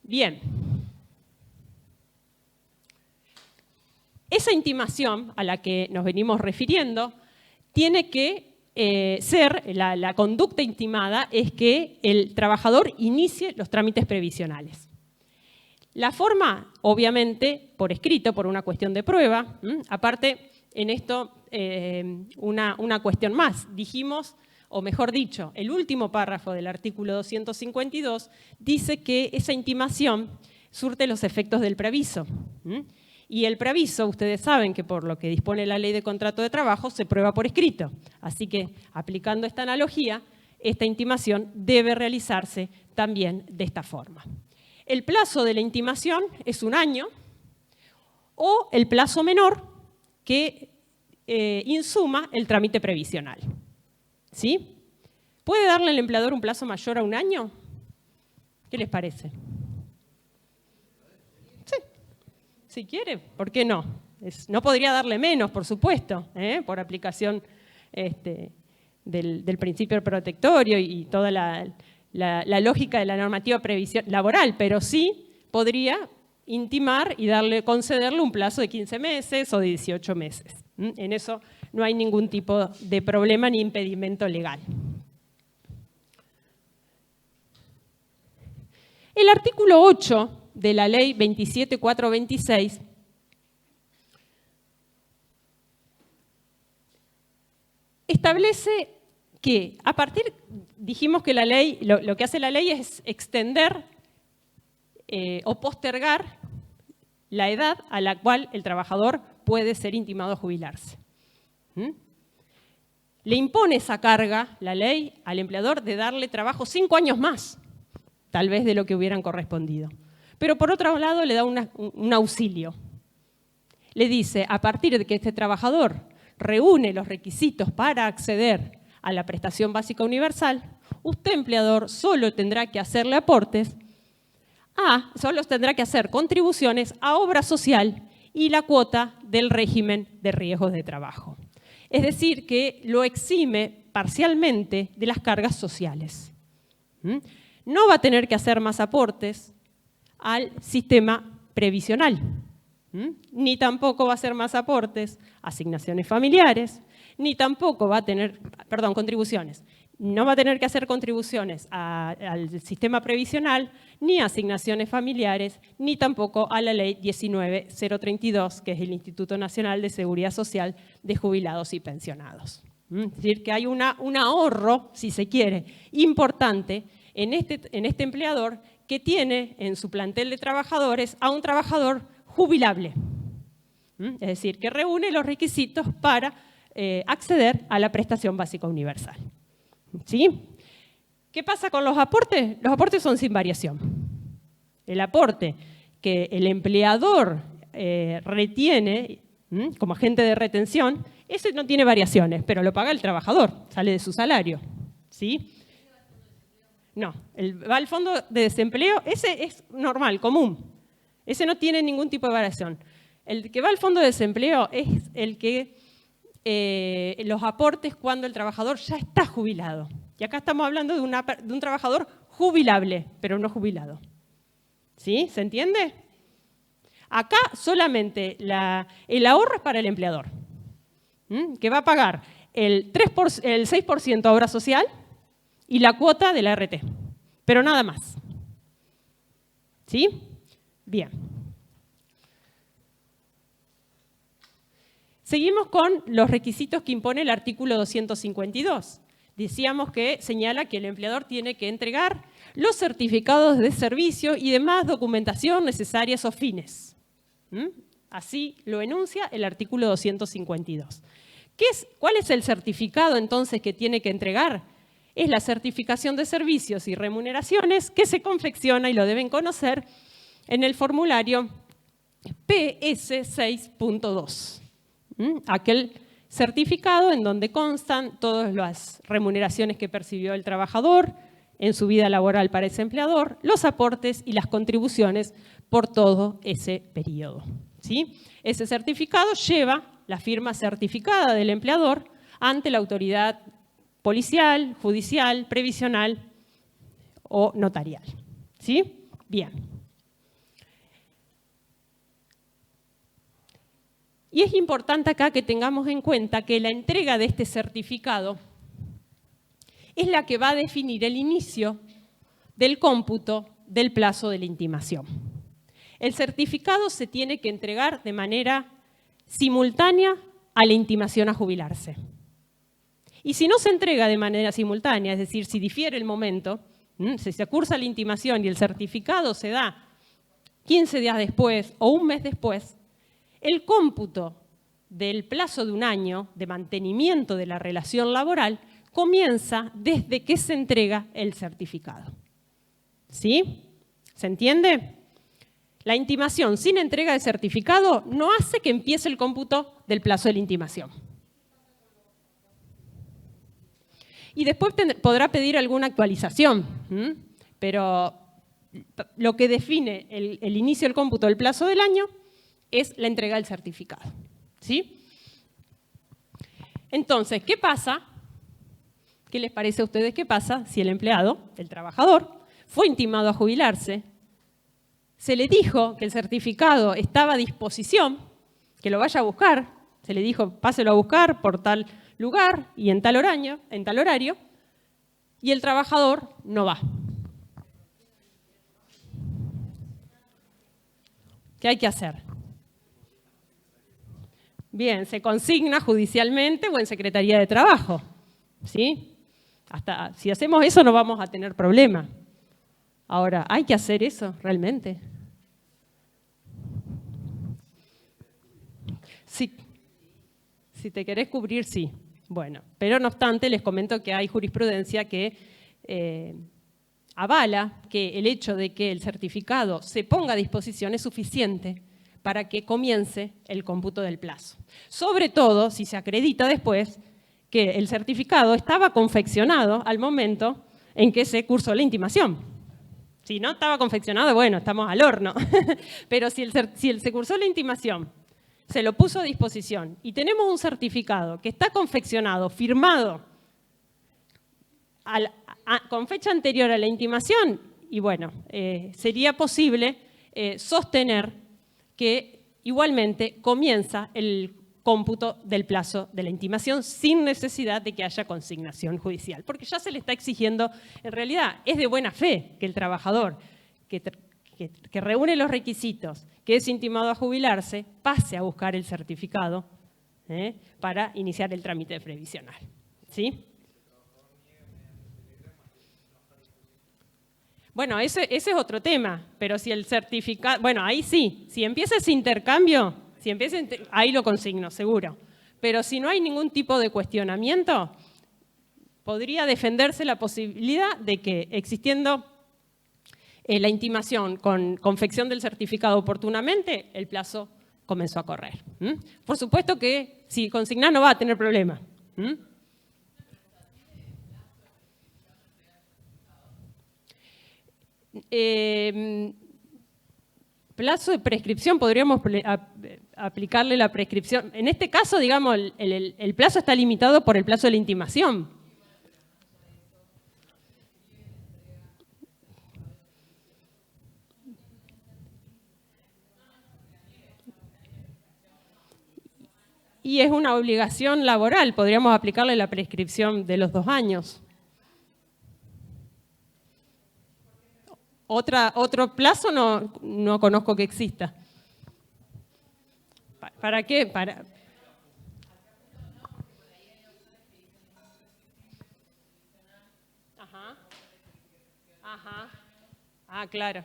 Bien. Esa intimación a la que nos venimos refiriendo tiene que ser, la conducta intimada es que el trabajador inicie los trámites previsionales. La forma, obviamente, por escrito, por una cuestión de prueba. Aparte, en esto, una cuestión más. Dijimos, o mejor dicho, el último párrafo del artículo 252 dice que esa intimación surte los efectos del preaviso. Y el preaviso, ustedes saben que por lo que dispone la Ley de Contrato de Trabajo, se prueba por escrito. Así que, aplicando esta analogía, esta intimación debe realizarse también de esta forma. El plazo de la intimación es 1 año o el plazo menor que insuma el trámite previsional. ¿Sí? ¿Puede darle al empleador un plazo mayor a 1 año? ¿Qué les parece? Sí, si quiere, ¿por qué no? No podría darle menos, por supuesto, por aplicación del principio protectorio y toda la lógica de la normativa laboral, pero sí podría intimar y concederle un plazo de 15 meses o de 18 meses. En eso no hay ningún tipo de problema ni impedimento legal. El artículo 8 de la Ley 27426 establece que dijimos que la ley, lo que hace la ley es extender o postergar la edad a la cual el trabajador puede ser intimado a jubilarse. Le impone esa carga, la ley, al empleador de darle trabajo 5 años más, tal vez de lo que hubieran correspondido. Pero por otro lado le da un auxilio. Le dice, a partir de que este trabajador reúne los requisitos para acceder a la prestación básica universal, usted, empleador, solo tendrá que hacerle aportes solo tendrá que hacer contribuciones a obra social y la cuota del régimen de riesgos de trabajo. Es decir, que lo exime parcialmente de las cargas sociales. No va a tener que hacer más aportes al sistema previsional, ni tampoco va a hacer más aportes a asignaciones familiares, ni tampoco va a tener, contribuciones. No va a tener que hacer contribuciones al sistema previsional, ni a asignaciones familiares, ni tampoco a la ley 19.032, que es el Instituto Nacional de Seguridad Social de Jubilados y Pensionados. Es decir, que hay un ahorro, si se quiere, importante en este empleador que tiene en su plantel de trabajadores a un trabajador jubilable. Es decir, que reúne los requisitos para acceder a la prestación básica universal. ¿Sí? ¿Qué pasa con los aportes? Los aportes son sin variación. El aporte que el empleador retiene como agente de retención, ese no tiene variaciones, pero lo paga el trabajador, sale de su salario. ¿Sí? No, va al fondo de desempleo, ese es normal, común. Ese no tiene ningún tipo de variación. El que va al fondo de desempleo es el que los aportes cuando el trabajador ya está jubilado. Y acá estamos hablando de un trabajador jubilable, pero no jubilado. ¿Sí? ¿Se entiende? Acá solamente el ahorro es para el empleador, que va a pagar el 6% a obra social y la cuota de la RT, pero nada más. ¿Sí? Bien. Seguimos con los requisitos que impone el artículo 252. Decíamos que señala que el empleador tiene que entregar los certificados de servicio y demás documentación necesarias o fines. Así lo enuncia el artículo 252. ¿Cuál es el certificado entonces que tiene que entregar? Es la certificación de servicios y remuneraciones que se confecciona y lo deben conocer en el formulario PS 6.2. Aquel certificado en donde constan todas las remuneraciones que percibió el trabajador en su vida laboral para ese empleador, los aportes y las contribuciones por todo ese periodo. ¿Sí? Ese certificado lleva la firma certificada del empleador ante la autoridad policial, judicial, previsional o notarial. ¿Sí? Bien. Y es importante acá que tengamos en cuenta que la entrega de este certificado es la que va a definir el inicio del cómputo del plazo de la intimación. El certificado se tiene que entregar de manera simultánea a la intimación a jubilarse. Y si no se entrega de manera simultánea, es decir, si difiere el momento, si se cursa la intimación y el certificado se da 15 días después o un mes después, el cómputo del plazo de un año de mantenimiento de la relación laboral comienza desde que se entrega el certificado. ¿Sí? ¿Se entiende? La intimación sin entrega de certificado no hace que empiece el cómputo del plazo de la intimación. Y después podrá pedir alguna actualización, pero lo que define el inicio del cómputo del plazo del año es la entrega del certificado. ¿Sí? Entonces, ¿qué pasa? ¿Qué les parece a ustedes qué pasa si el empleado, el trabajador, fue intimado a jubilarse, se le dijo que el certificado estaba a disposición, que lo vaya a buscar, se le dijo páselo a buscar por tal lugar y en tal horario, y el trabajador no va? ¿Qué hay que hacer? Bien, se consigna judicialmente o en Secretaría de Trabajo. ¿Sí? Hasta si hacemos eso no vamos a tener problema. Ahora, ¿hay que hacer eso realmente? Sí. Si te querés cubrir, sí. Bueno, pero no obstante, les comento que hay jurisprudencia que avala que el hecho de que el certificado se ponga a disposición es suficiente para que comience el cómputo del plazo. Sobre todo si se acredita después que el certificado estaba confeccionado al momento en que se cursó la intimación. Si no estaba confeccionado, bueno, estamos al horno. Pero si se cursó la intimación, se lo puso a disposición y tenemos un certificado que está confeccionado, firmado, con fecha anterior a la intimación, y bueno, sería posible sostener que igualmente comienza el cómputo del plazo de la intimación sin necesidad de que haya consignación judicial, porque ya se le está exigiendo, en realidad es de buena fe que el trabajador que reúne los requisitos, que es intimado a jubilarse, pase a buscar el certificado para iniciar el trámite previsional. ¿Sí? Bueno, ese es otro tema, pero si el certificado, bueno, ahí sí, si empieza ese intercambio, ahí lo consigno, seguro. Pero si no hay ningún tipo de cuestionamiento, podría defenderse la posibilidad de que, existiendo la intimación con confección del certificado oportunamente, el plazo comenzó a correr. Por supuesto que si consigna no va a tener problema. Plazo de prescripción, podríamos aplicarle la prescripción. En este caso, digamos, el plazo está limitado por el plazo de la intimación. Y es una obligación laboral, podríamos aplicarle la prescripción de los 2 años. Otro plazo no conozco que exista. ¿Para qué? Ajá. Ajá. Ah, claro.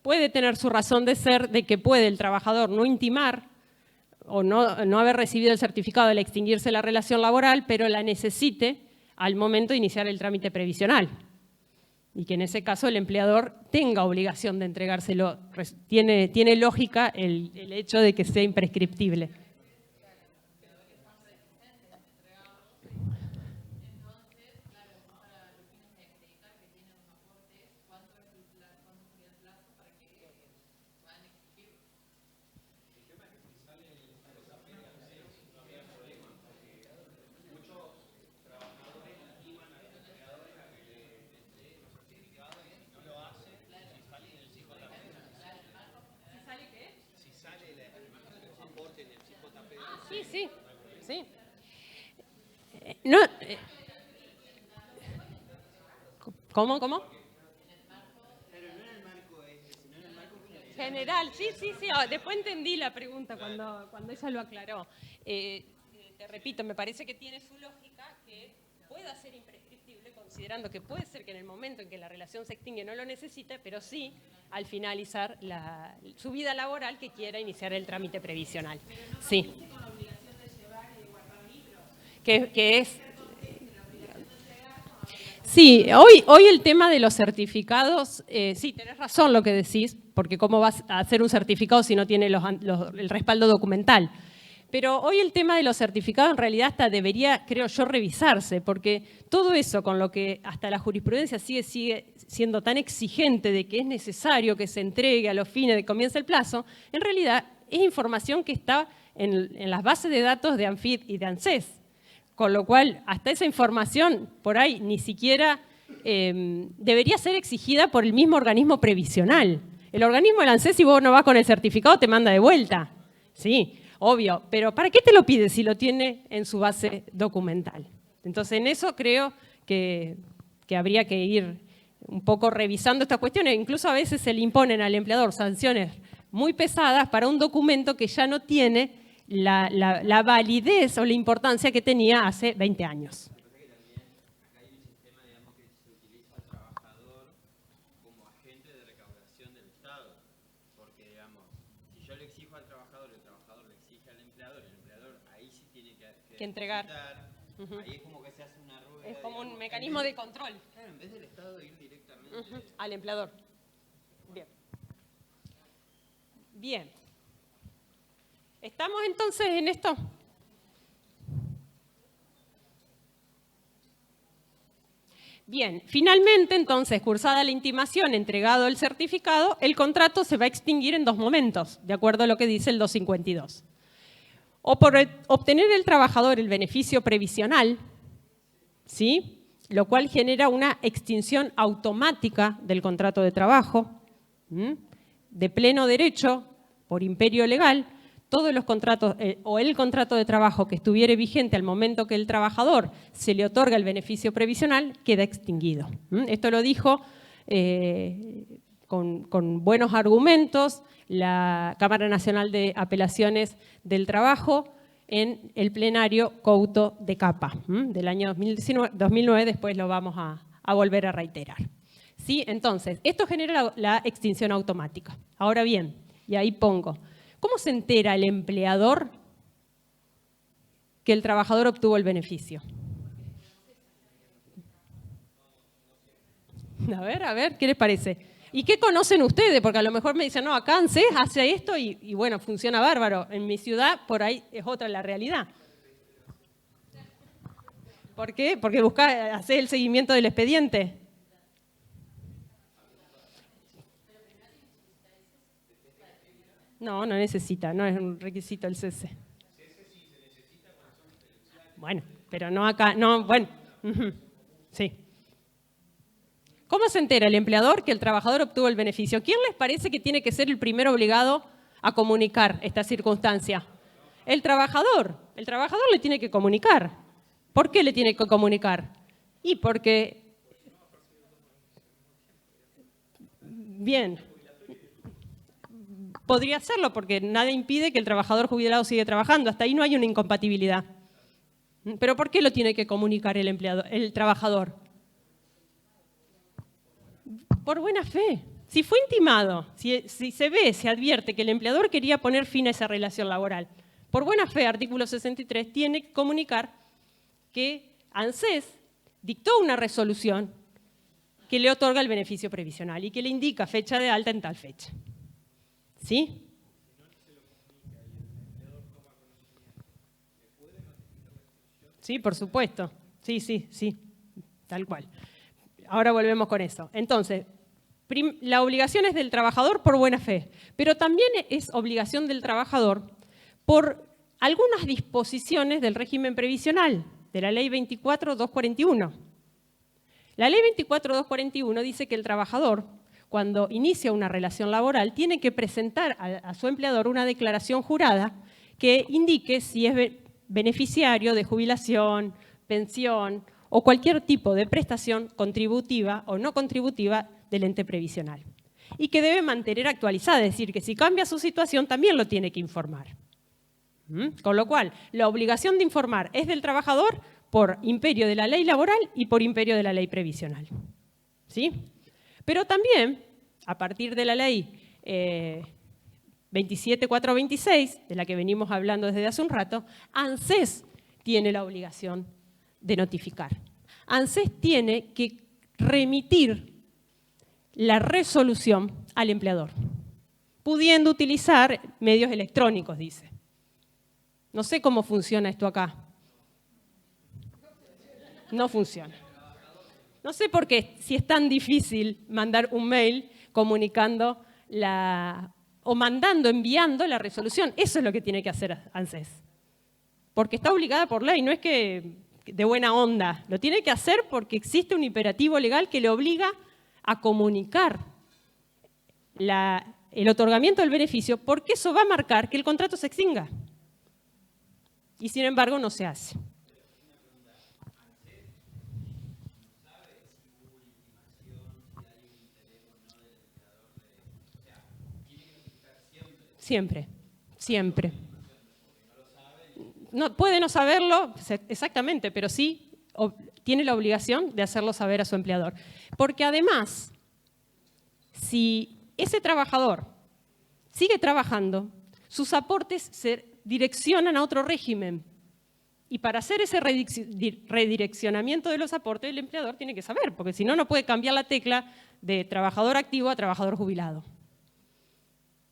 Puede tener su razón de ser de que puede el trabajador no intimar o no haber recibido el certificado al extinguirse la relación laboral, pero la necesite al momento de iniciar el trámite previsional. Y que en ese caso el empleador tenga obligación de entregárselo. Tiene lógica el hecho de que sea imprescriptible. Sí. No, ¿Cómo? General, sí. Después entendí la pregunta cuando ella lo aclaró. Te repito, me parece que tiene su lógica que pueda ser imprescriptible, considerando que puede ser que en el momento en que la relación se extingue no lo necesite, pero sí al finalizar su vida laboral que quiera iniciar el trámite previsional. Sí. Que es... Sí, hoy el tema de los certificados, sí, tenés razón lo que decís, porque cómo vas a hacer un certificado si no tiene el respaldo documental. Pero hoy el tema de los certificados en realidad hasta debería, creo yo, revisarse, porque todo eso con lo que hasta la jurisprudencia sigue siendo tan exigente de que es necesario que se entregue a los fines de que comience el plazo, en realidad es información que está en las bases de datos de ANFID y de ANSES. Con lo cual, hasta esa información, por ahí, ni siquiera debería ser exigida por el mismo organismo previsional. El organismo del ANSES, si vos no vas con el certificado, te manda de vuelta. Sí, obvio. Pero ¿para qué te lo pide si lo tiene en su base documental? Entonces, en eso creo que habría que ir un poco revisando estas cuestiones. Incluso a veces se le imponen al empleador sanciones muy pesadas para un documento que ya no tiene la validez o la importancia que tenía hace 20 años. Acá hay un sistema, digamos, que se utiliza al trabajador como agente de recaudación del Estado. Porque, digamos, si yo le exijo al trabajador, el trabajador le exige al empleador ahí sí tiene que entregar. Ahí es como que se hace una rueda. Es como un mecanismo de control. Claro, en vez del Estado ir directamente al empleador. Bien. ¿Estamos entonces en esto? Bien, finalmente, entonces, cursada la intimación, entregado el certificado, el contrato se va a extinguir en 2 momentos, de acuerdo a lo que dice el 252. O por obtener el trabajador el beneficio previsional, ¿sí?, lo cual genera una extinción automática del contrato de trabajo, de pleno derecho, por imperio legal, todos los contratos o el contrato de trabajo que estuviere vigente al momento que el trabajador se le otorga el beneficio previsional queda extinguido. Esto lo dijo con buenos argumentos la Cámara Nacional de Apelaciones del Trabajo en el plenario Couto de Capa del año 2009, después lo vamos a volver a reiterar. ¿Sí? Entonces, esto genera la extinción automática. Ahora bien, y ahí pongo, ¿cómo se entera el empleador que el trabajador obtuvo el beneficio? A ver, ¿qué les parece? ¿Y qué conocen ustedes? Porque a lo mejor me dicen, no, acá ANSES hace esto y bueno, funciona bárbaro. En mi ciudad, por ahí es otra la realidad. ¿Por qué? Porque hacer el seguimiento del expediente. No, no necesita, no es un requisito el cese. Bueno, pero no acá, no, bueno, sí. ¿Cómo se entera el empleador que el trabajador obtuvo el beneficio? ¿Quién les parece que tiene que ser el primero obligado a comunicar esta circunstancia? El trabajador. El trabajador le tiene que comunicar. ¿Por qué le tiene que comunicar? Y porque... Bien. Podría hacerlo porque nada impide que el trabajador jubilado siga trabajando. Hasta ahí no hay una incompatibilidad. ¿Pero por qué lo tiene que comunicar el trabajador? Por buena fe. Si fue intimado, si se ve, se advierte que el empleador quería poner fin a esa relación laboral, por buena fe, artículo 63, tiene que comunicar que ANSES dictó una resolución que le otorga el beneficio previsional y que le indica fecha de alta en tal fecha. ¿Sí? Sí, por supuesto. Sí, tal cual. Ahora volvemos con eso. Entonces, la obligación es del trabajador por buena fe, pero también es obligación del trabajador por algunas disposiciones del régimen previsional, de la Ley 24.241. La Ley 24.241 dice que el trabajador, cuando inicia una relación laboral, tiene que presentar a su empleador una declaración jurada que indique si es beneficiario de jubilación, pensión o cualquier tipo de prestación contributiva o no contributiva del ente previsional. Y que debe mantener actualizada, es decir, que si cambia su situación también lo tiene que informar. Con lo cual, la obligación de informar es del trabajador por imperio de la ley laboral y por imperio de la ley previsional. ¿Sí? Pero también, a partir de la ley 27.426, de la que venimos hablando desde hace un rato, ANSES tiene la obligación de notificar. ANSES tiene que remitir la resolución al empleador, pudiendo utilizar medios electrónicos, dice. No sé cómo funciona esto acá. No funciona. No sé por qué, si es tan difícil mandar un mail comunicando enviando la resolución. Eso es lo que tiene que hacer ANSES. Porque está obligada por ley, no es que de buena onda. Lo tiene que hacer porque existe un imperativo legal que le obliga a comunicar el otorgamiento del beneficio, porque eso va a marcar que el contrato se extinga. Y sin embargo no se hace. Siempre. No, puede no saberlo, exactamente, pero sí tiene la obligación de hacerlo saber a su empleador. Porque además, si ese trabajador sigue trabajando, sus aportes se direccionan a otro régimen. Y para hacer ese redireccionamiento de los aportes, el empleador tiene que saber, porque si no, no puede cambiar la tecla de trabajador activo a trabajador jubilado.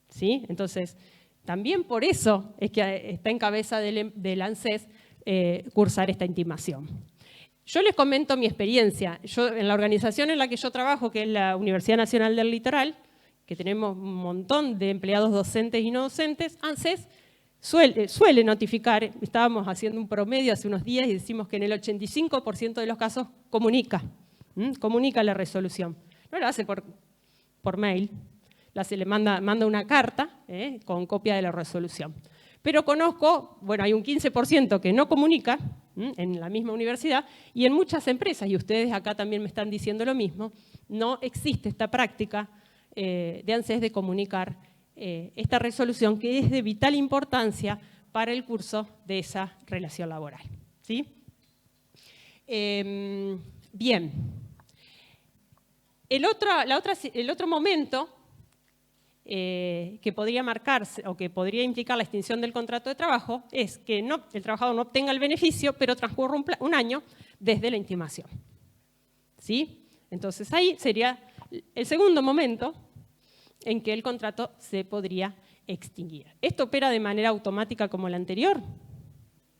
¿Sí? Entonces, También por eso es que está en cabeza del ANSES cursar esta intimación. Yo les comento mi experiencia. Yo, en la organización en la que yo trabajo, que es la Universidad Nacional del Litoral, que tenemos un montón de empleados docentes y no docentes, ANSES suele notificar, estábamos haciendo un promedio hace unos días y decimos que en el 85% de los casos comunica la resolución. No lo hace por mail, le manda una carta con copia de la resolución. Pero conozco, bueno, hay un 15% que no comunica en la misma universidad y en muchas empresas, y ustedes acá también me están diciendo lo mismo, no existe esta práctica de ANSES de comunicar esta resolución que es de vital importancia para el curso de esa relación laboral. ¿Sí? Bien. El otro momento que podría marcarse o que podría implicar la extinción del contrato de trabajo es que el trabajador no obtenga el beneficio, pero transcurra un año desde la intimación. ¿Sí? Entonces ahí sería el segundo momento en que el contrato se podría extinguir. ¿Esto opera de manera automática como el anterior?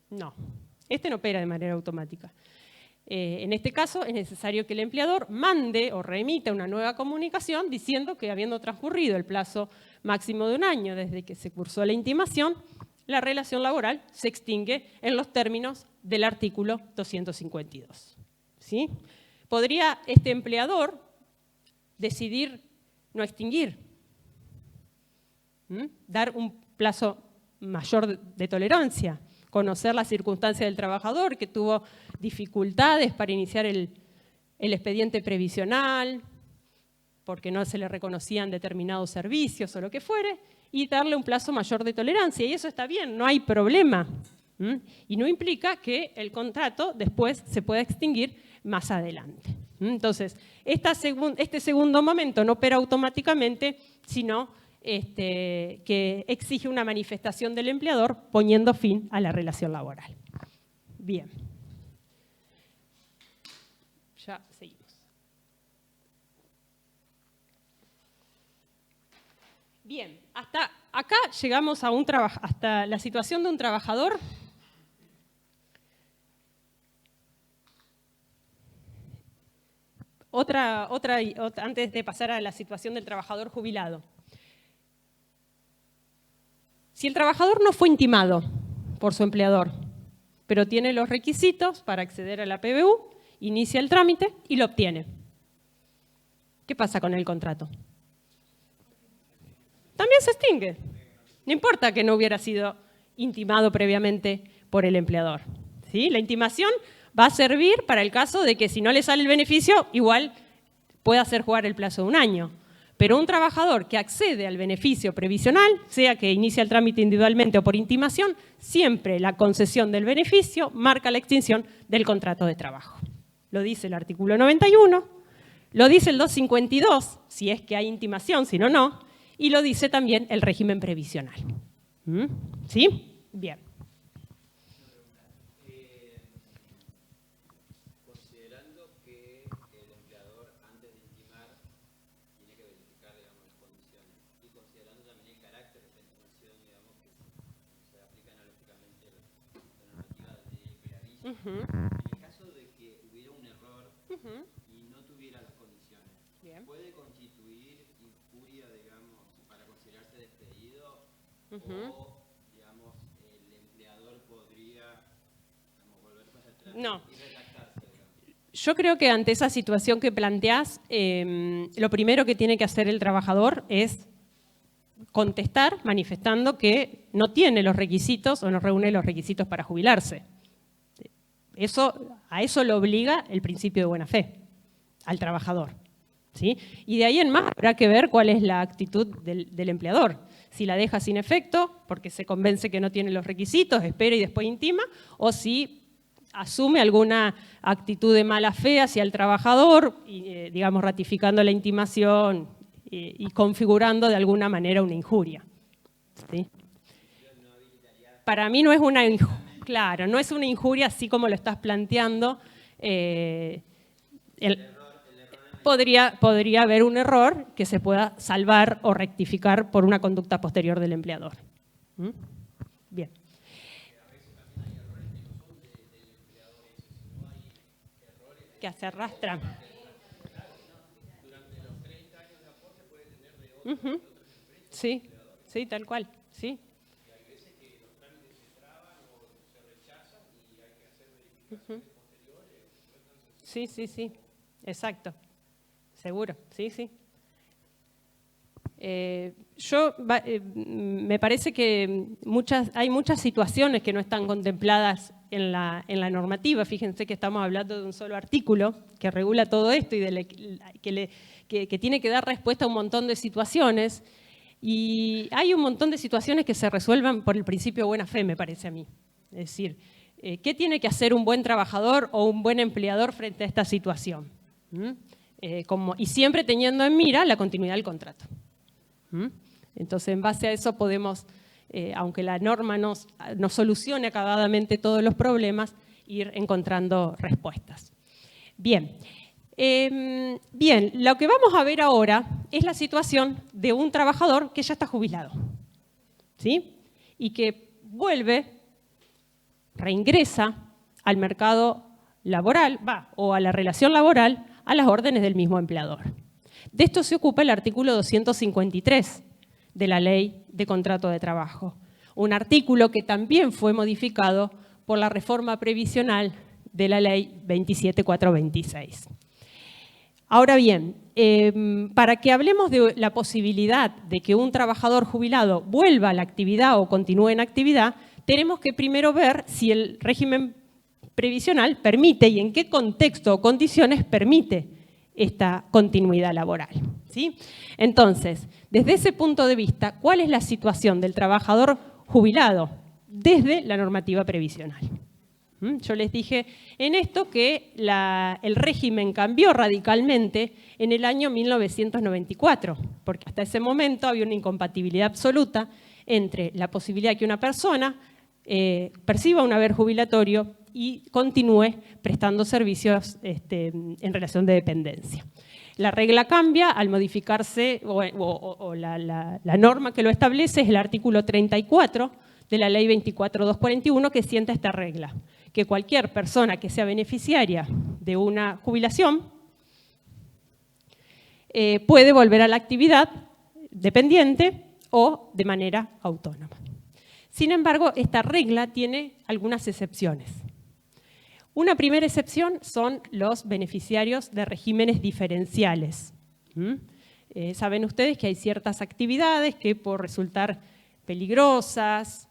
No, este no opera de manera automática. En este caso es necesario que el empleador mande o remita una nueva comunicación diciendo que habiendo transcurrido el plazo máximo de un año desde que se cursó la intimación, la relación laboral se extingue en los términos del artículo 252. ¿Sí? ¿Podría este empleador decidir no extinguir? Dar un plazo mayor de tolerancia, conocer las circunstancias del trabajador que tuvo dificultades para iniciar el expediente previsional, porque no se le reconocían determinados servicios o lo que fuere, y darle un plazo mayor de tolerancia. Y eso está bien, no hay problema. Y no implica que el contrato después se pueda extinguir más adelante. Entonces, este segundo momento no opera automáticamente, sino que exige una manifestación del empleador poniendo fin a la relación laboral. Bien. Ya seguimos. Bien, hasta acá llegamos a hasta la situación de un trabajador antes de pasar a la situación del trabajador jubilado. Si el trabajador no fue intimado por su empleador, pero tiene los requisitos para acceder a la PBU, inicia el trámite y lo obtiene. ¿Qué pasa con el contrato? También se extingue. No importa que no hubiera sido intimado previamente por el empleador. ¿Sí? La intimación va a servir para el caso de que si no le sale el beneficio, igual puede hacer jugar el plazo de un año. Pero un trabajador que accede al beneficio previsional, sea que inicia el trámite individualmente o por intimación, siempre la concesión del beneficio marca la extinción del contrato de trabajo. Lo dice el artículo 91, lo dice el 252, si es que hay intimación, si no, no, y lo dice también el régimen previsional. ¿Sí? Bien. Considerando que el empleador antes de intimar tiene que verificar, digamos, las condiciones y considerando también el carácter de esta intimación, digamos, que se aplica analógicamente la normativa de ley preaviso. En el caso de que hubiera un error y no tuviera las condiciones, Bien. ¿puede constituir injuria, digamos, para considerarse despedido o, digamos, el empleador podría, digamos, volver para atrás No. y retractarse, digamos? Yo creo que ante esa situación que planteás, lo primero que tiene que hacer el trabajador es contestar manifestando que no tiene los requisitos o no reúne los requisitos para jubilarse. A eso lo obliga el principio de buena fe, al trabajador. ¿Sí? Y de ahí en más habrá que ver cuál es la actitud del empleador. Si la deja sin efecto, porque se convence que no tiene los requisitos, espera y después intima, o si asume alguna actitud de mala fe hacia el trabajador, y, digamos, ratificando la intimación y configurando de alguna manera una injuria. ¿Sí? Para mí no es una injuria. Claro, no es una injuria así como lo estás planteando. Podría haber un error que se pueda salvar o rectificar por una conducta posterior del empleador. ¿Mm? Bien. Que se arrastran. Ujú. Sí, sí, tal cual, sí. Ujú. Sí, sí, sí, exacto, seguro, sí, sí. Me parece que hay muchas situaciones que no están contempladas en la normativa. Fíjense que estamos hablando de un solo artículo que regula todo esto y que tiene que dar respuesta a un montón de situaciones. Y hay un montón de situaciones que se resuelvan por el principio de buena fe, me parece a mí. Es decir, ¿qué tiene que hacer un buen trabajador o un buen empleador frente a esta situación? Y siempre teniendo en mira la continuidad del contrato. Entonces, en base a eso podemos, aunque la norma no solucione acabadamente todos los problemas, ir encontrando respuestas. Bien. Bien, lo que vamos a ver ahora es la situación de un trabajador que ya está jubilado, ¿sí? Y que reingresa al mercado laboral, o a la relación laboral, a las órdenes del mismo empleador. De esto se ocupa el artículo 253 de la Ley de Contrato de Trabajo, un artículo que también fue modificado por la reforma previsional de la Ley 27426. Ahora bien, para que hablemos de la posibilidad de que un trabajador jubilado vuelva a la actividad o continúe en actividad, tenemos que primero ver si el régimen previsional permite y en qué contexto o condiciones permite esta continuidad laboral, ¿sí? Entonces, desde ese punto de vista, ¿cuál es la situación del trabajador jubilado desde la normativa previsional? Yo les dije en esto que el régimen cambió radicalmente en el año 1994, porque hasta ese momento había una incompatibilidad absoluta entre la posibilidad de que una persona perciba un haber jubilatorio y continúe prestando servicios en relación de dependencia. La regla cambia al modificarse, la norma que lo establece es el artículo 34 de la Ley 24241 que sienta esta regla, que cualquier persona que sea beneficiaria de una jubilación puede volver a la actividad dependiente o de manera autónoma. Sin embargo, esta regla tiene algunas excepciones. Una primera excepción son los beneficiarios de regímenes diferenciales. Saben ustedes que hay ciertas actividades que por resultar peligrosas,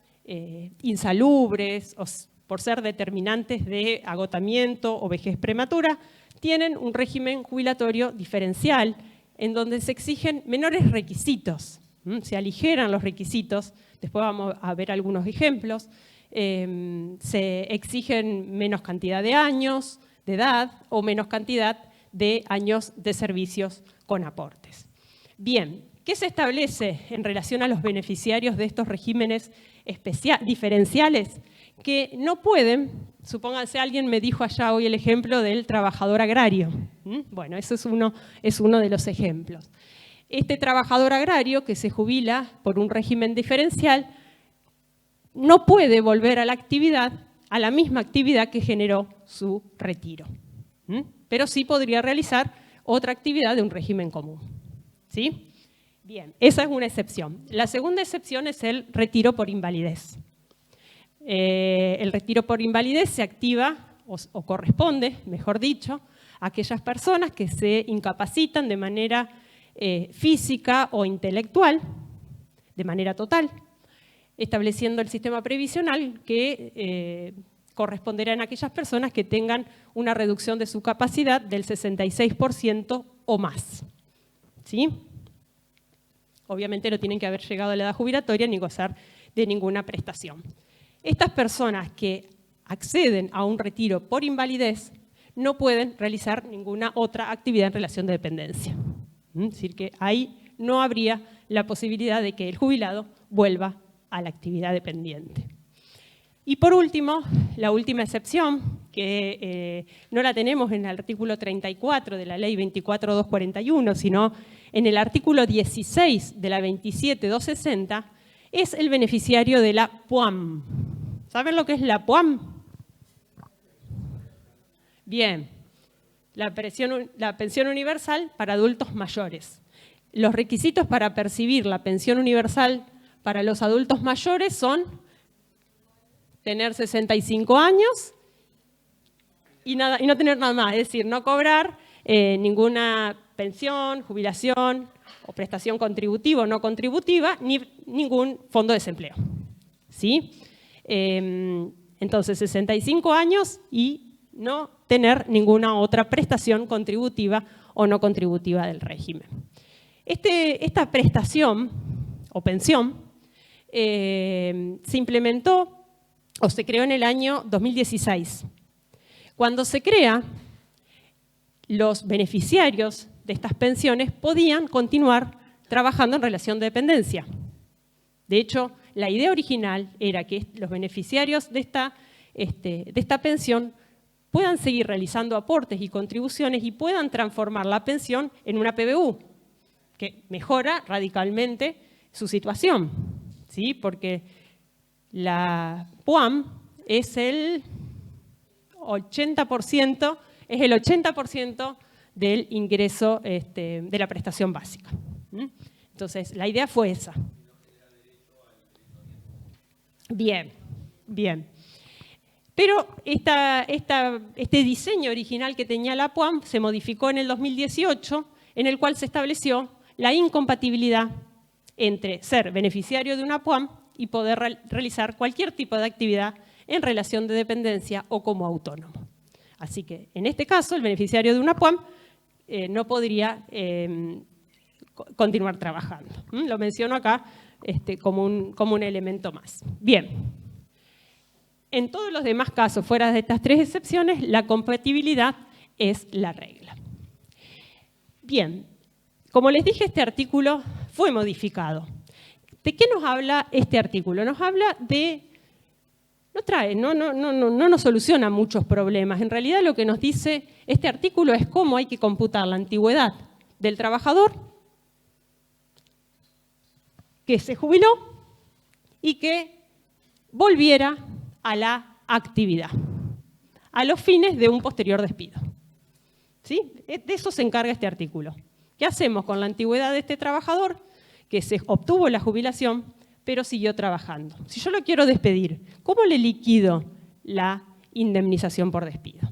insalubres o por ser determinantes de agotamiento o vejez prematura, tienen un régimen jubilatorio diferencial en donde se exigen menores requisitos. Se aligeran los requisitos, después vamos a ver algunos ejemplos. Se exigen menos cantidad de años de edad o menos cantidad de años de servicios con aportes. Bien, ¿qué se establece en relación a los beneficiarios de estos regímenes diferenciales? Que no pueden, supónganse, alguien me dijo allá hoy el ejemplo del trabajador agrario. Bueno, eso es uno de los ejemplos. Este trabajador agrario que se jubila por un régimen diferencial no puede volver a la misma actividad que generó su retiro. Pero sí podría realizar otra actividad de un régimen común. ¿Sí? Bien, esa es una excepción. La segunda excepción es el retiro por invalidez. El retiro por invalidez se activa o corresponde, mejor dicho, a aquellas personas que se incapacitan de manera física o intelectual, de manera total, estableciendo el sistema previsional que corresponderá a aquellas personas que tengan una reducción de su capacidad del 66% o más. ¿Sí? Obviamente no tienen que haber llegado a la edad jubilatoria ni gozar de ninguna prestación. Estas personas que acceden a un retiro por invalidez no pueden realizar ninguna otra actividad en relación de dependencia. Es decir, que ahí no habría la posibilidad de que el jubilado vuelva a la actividad dependiente. Y por último, la última excepción, que no la tenemos en el artículo 34 de la Ley 24241, sino en el artículo 16 de la 27260, es el beneficiario de la PUAM. ¿Saben lo que es la PUAM? Bien, la pensión universal para adultos mayores. Los requisitos para percibir la pensión universal para los adultos mayores son tener 65 años y no tener nada más, es decir, no cobrar ninguna pensión, jubilación o prestación contributiva o no contributiva, ni ningún fondo de desempleo. ¿Sí? Entonces, 65 años y no tener ninguna otra prestación contributiva o no contributiva del régimen. Esta prestación o pensión se implementó o se creó en el año 2016. Cuando se crea, los beneficiarios de estas pensiones podían continuar trabajando en relación de dependencia. De hecho, la idea original era que los beneficiarios de esta pensión puedan seguir realizando aportes y contribuciones y puedan transformar la pensión en una PBU, que mejora radicalmente su situación, ¿sí? Porque la PUAM es el 80%, del ingreso de la prestación básica. Entonces, la idea fue esa. Bien, bien. Pero este diseño original que tenía la PUAM se modificó en el 2018, en el cual se estableció la incompatibilidad entre ser beneficiario de una PUAM y poder realizar cualquier tipo de actividad en relación de dependencia o como autónomo. Así que, en este caso, el beneficiario de una PUAM no podría continuar trabajando. Lo menciono acá como un elemento más. Bien. En todos los demás casos, fuera de estas tres excepciones, la compatibilidad es la regla. Bien, como les dije, este artículo fue modificado. ¿De qué nos habla este artículo? Nos habla de... No nos soluciona muchos problemas. En realidad lo que nos dice este artículo es cómo hay que computar la antigüedad del trabajador que se jubiló y que volviera a la actividad, a los fines de un posterior despido. ¿Sí? De eso se encarga este artículo. ¿Qué hacemos con la antigüedad de este trabajador que se obtuvo la jubilación pero siguió trabajando? Si yo lo quiero despedir, ¿cómo le liquido la indemnización por despido?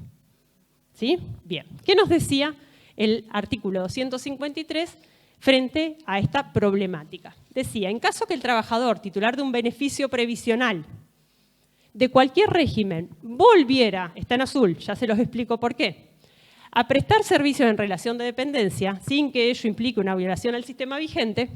¿Sí? Bien. ¿Qué nos decía el artículo 253 frente a esta problemática? Decía, en caso que el trabajador titular de un beneficio previsional de cualquier régimen volviera, está en azul, ya se los explico por qué, a prestar servicios en relación de dependencia, sin que ello implique una violación al sistema vigente,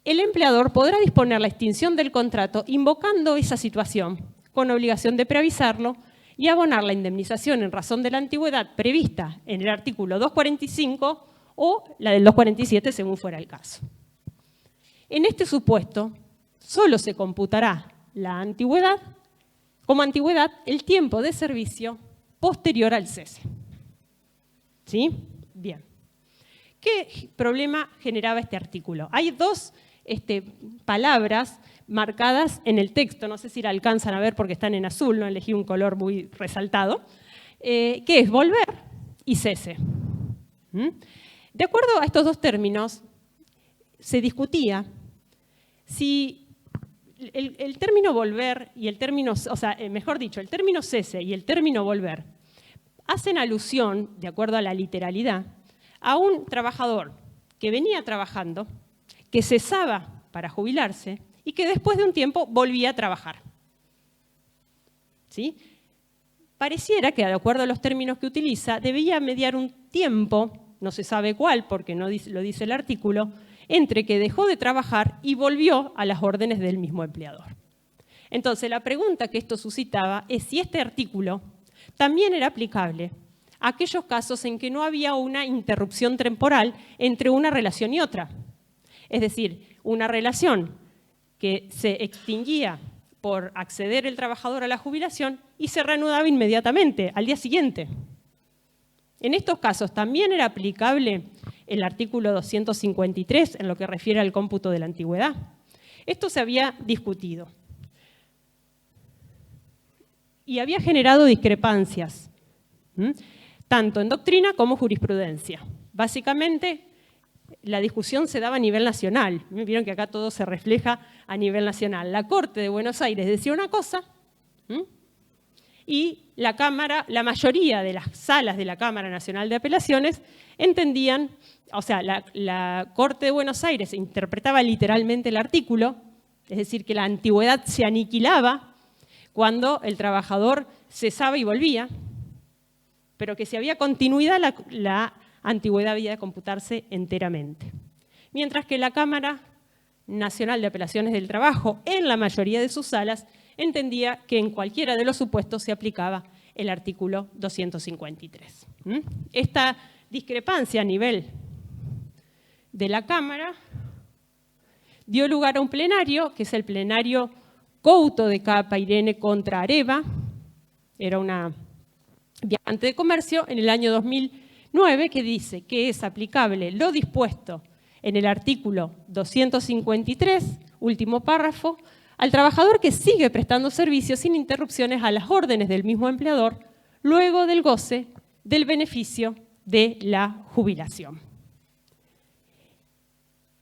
el empleador podrá disponer la extinción del contrato invocando esa situación, con obligación de preavisarlo y abonar la indemnización en razón de la antigüedad prevista en el artículo 245 o la del 247, según fuera el caso. En este supuesto, solo se computará como antigüedad el tiempo de servicio posterior al cese. ¿Sí? Bien. ¿Qué problema generaba este artículo? Hay dos palabras marcadas en el texto, no sé si la alcanzan a ver porque están en azul, no elegí un color muy resaltado, que es volver y cese. De acuerdo a estos dos términos, se discutía si el término volver y el término, mejor dicho, el término cese y el término volver hacen alusión, de acuerdo a la literalidad, a un trabajador que venía trabajando, que cesaba para jubilarse y que después de un tiempo volvía a trabajar. ¿Sí? Pareciera que, de acuerdo a los términos que utiliza, debía mediar un tiempo, no se sabe cuál porque no lo dice el artículo, entre que dejó de trabajar y volvió a las órdenes del mismo empleador. Entonces, la pregunta que esto suscitaba es si este artículo también era aplicable a aquellos casos en que no había una interrupción temporal entre una relación y otra. Es decir, una relación que se extinguía por acceder el trabajador a la jubilación y se reanudaba inmediatamente, al día siguiente. En estos casos también era aplicable el artículo 253 en lo que refiere al cómputo de la antigüedad. Esto se había discutido y había generado discrepancias, tanto en doctrina como jurisprudencia. Básicamente, la discusión se daba a nivel nacional. Vieron que acá todo se refleja a nivel nacional. La Corte de Buenos Aires decía una cosa y la Cámara, la mayoría de las salas de la Cámara Nacional de Apelaciones entendían, o sea, la Corte de Buenos Aires interpretaba literalmente el artículo, es decir, que la antigüedad se aniquilaba cuando el trabajador cesaba y volvía, pero que si había continuidad la antigüedad había de computarse enteramente. Mientras que la Cámara Nacional de Apelaciones del Trabajo, en la mayoría de sus salas, entendía que en cualquiera de los supuestos se aplicaba el artículo 253. Esta discrepancia a nivel de la Cámara dio lugar a un plenario, que es el plenario Couto de Capa Irene contra Areva, era una viajante de comercio, en el año 2009, que dice que es aplicable lo dispuesto en el artículo 253, último párrafo, al trabajador que sigue prestando servicios sin interrupciones a las órdenes del mismo empleador luego del goce del beneficio de la jubilación.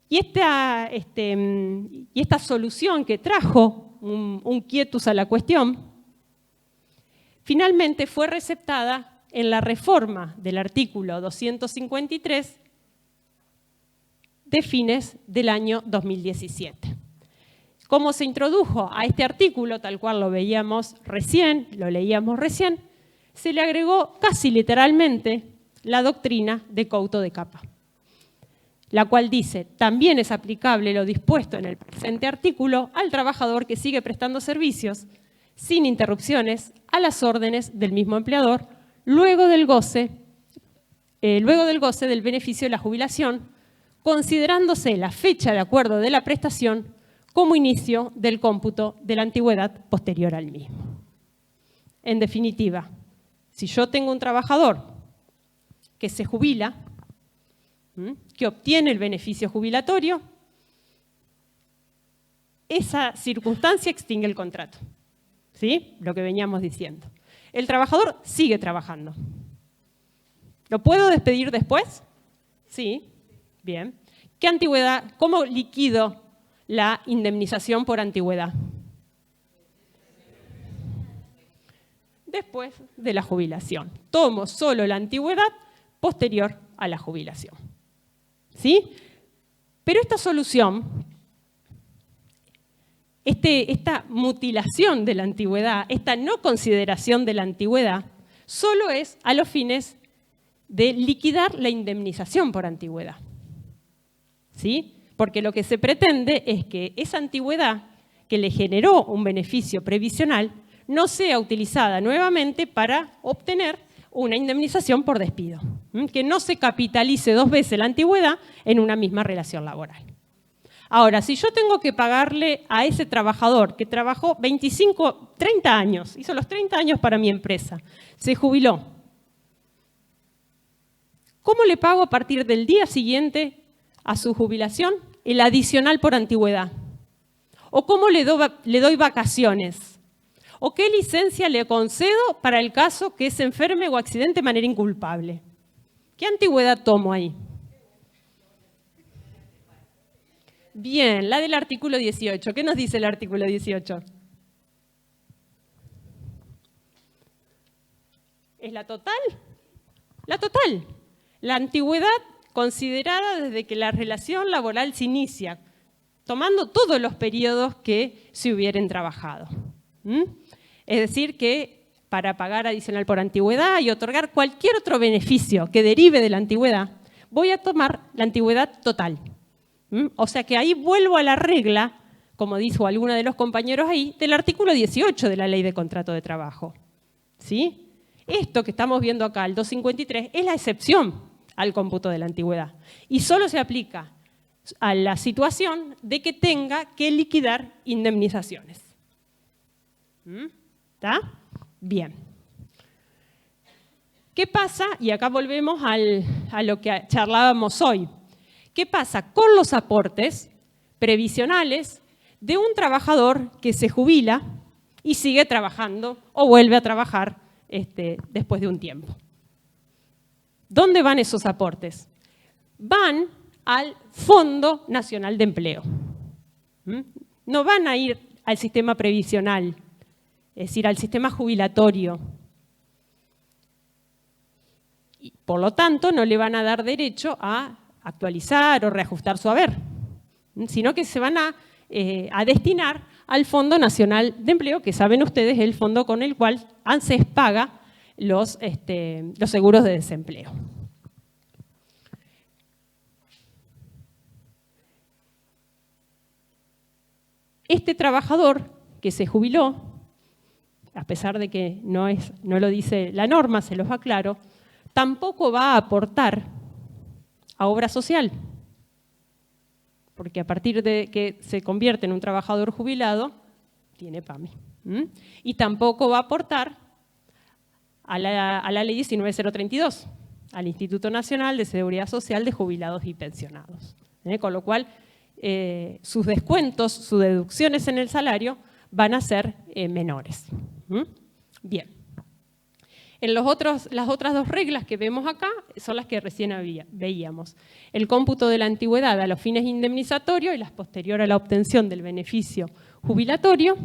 Y esta solución que trajo un quietus a la cuestión, finalmente fue receptada en la reforma del artículo 253 de fines del año 2017. ¿Cómo se introdujo a este artículo, tal cual lo leíamos recién, se le agregó casi literalmente la doctrina de Couto de Capa, la cual dice, también es aplicable lo dispuesto en el presente artículo al trabajador que sigue prestando servicios sin interrupciones a las órdenes del mismo empleador luego del goce del beneficio de la jubilación, considerándose la fecha de acuerdo de la prestación como inicio del cómputo de la antigüedad posterior al mismo. En definitiva, si yo tengo un trabajador que se jubila, que obtiene el beneficio jubilatorio, esa circunstancia extingue el contrato. ¿Sí? Lo que veníamos diciendo. El trabajador sigue trabajando. ¿Lo puedo despedir después? Sí. Bien. ¿Qué antigüedad? ¿Cómo liquido la indemnización por antigüedad? Después de la jubilación. Tomo solo la antigüedad posterior a la jubilación. ¿Sí? Pero esta solución, esta mutilación de la antigüedad, esta no consideración de la antigüedad, solo es a los fines de liquidar la indemnización por antigüedad. ¿Sí? Porque lo que se pretende es que esa antigüedad que le generó un beneficio previsional no sea utilizada nuevamente para obtener una indemnización por despido, que no se capitalice dos veces la antigüedad en una misma relación laboral. Ahora, si yo tengo que pagarle a ese trabajador que trabajó 25, 30 años, hizo los 30 años para mi empresa, se jubiló, ¿cómo le pago a partir del día siguiente a su jubilación el adicional por antigüedad? ¿O cómo le doy vacaciones? ¿O qué licencia le concedo para el caso que se enferme o accidente de manera inculpable? ¿Qué antigüedad tomo ahí? Bien, la del artículo 18. ¿Qué nos dice el artículo 18? ¿Es la total? La total. La antigüedad considerada desde que la relación laboral se inicia, tomando todos los periodos que se hubieran trabajado. Es decir, que para pagar adicional por antigüedad y otorgar cualquier otro beneficio que derive de la antigüedad, voy a tomar la antigüedad total. O sea que ahí vuelvo a la regla, como dijo alguno de los compañeros ahí, del artículo 18 de la Ley de Contrato de Trabajo. ¿Sí? Esto que estamos viendo acá, el 253, es la excepción al cómputo de la antigüedad. Y solo se aplica a la situación de que tenga que liquidar indemnizaciones. ¿Está? Bien. ¿Qué pasa? Y acá volvemos a lo que charlábamos hoy. ¿Qué pasa con los aportes previsionales de un trabajador que se jubila y sigue trabajando o vuelve a trabajar después de un tiempo? ¿Dónde van esos aportes? Van al Fondo Nacional de Empleo. No van a ir al sistema previsional, es decir, al sistema jubilatorio. Y, por lo tanto, no le van a dar derecho a actualizar o reajustar su haber, sino que se van a destinar al Fondo Nacional de Empleo, que saben ustedes es el fondo con el cual ANSES paga los seguros de desempleo. Este trabajador que se jubiló, a pesar de que no lo dice la norma, se los aclaro, tampoco va a aportar a obra social, porque a partir de que se convierte en un trabajador jubilado, tiene PAMI. Y tampoco va a aportar a la ley 19032, al Instituto Nacional de Seguridad Social de Jubilados y Pensionados. Con lo cual, sus descuentos, sus deducciones en el salario van a ser menores. Bien. Las otras dos reglas que vemos acá son las que recién veíamos. El cómputo de la antigüedad a los fines indemnizatorios y las posterior a la obtención del beneficio jubilatorio.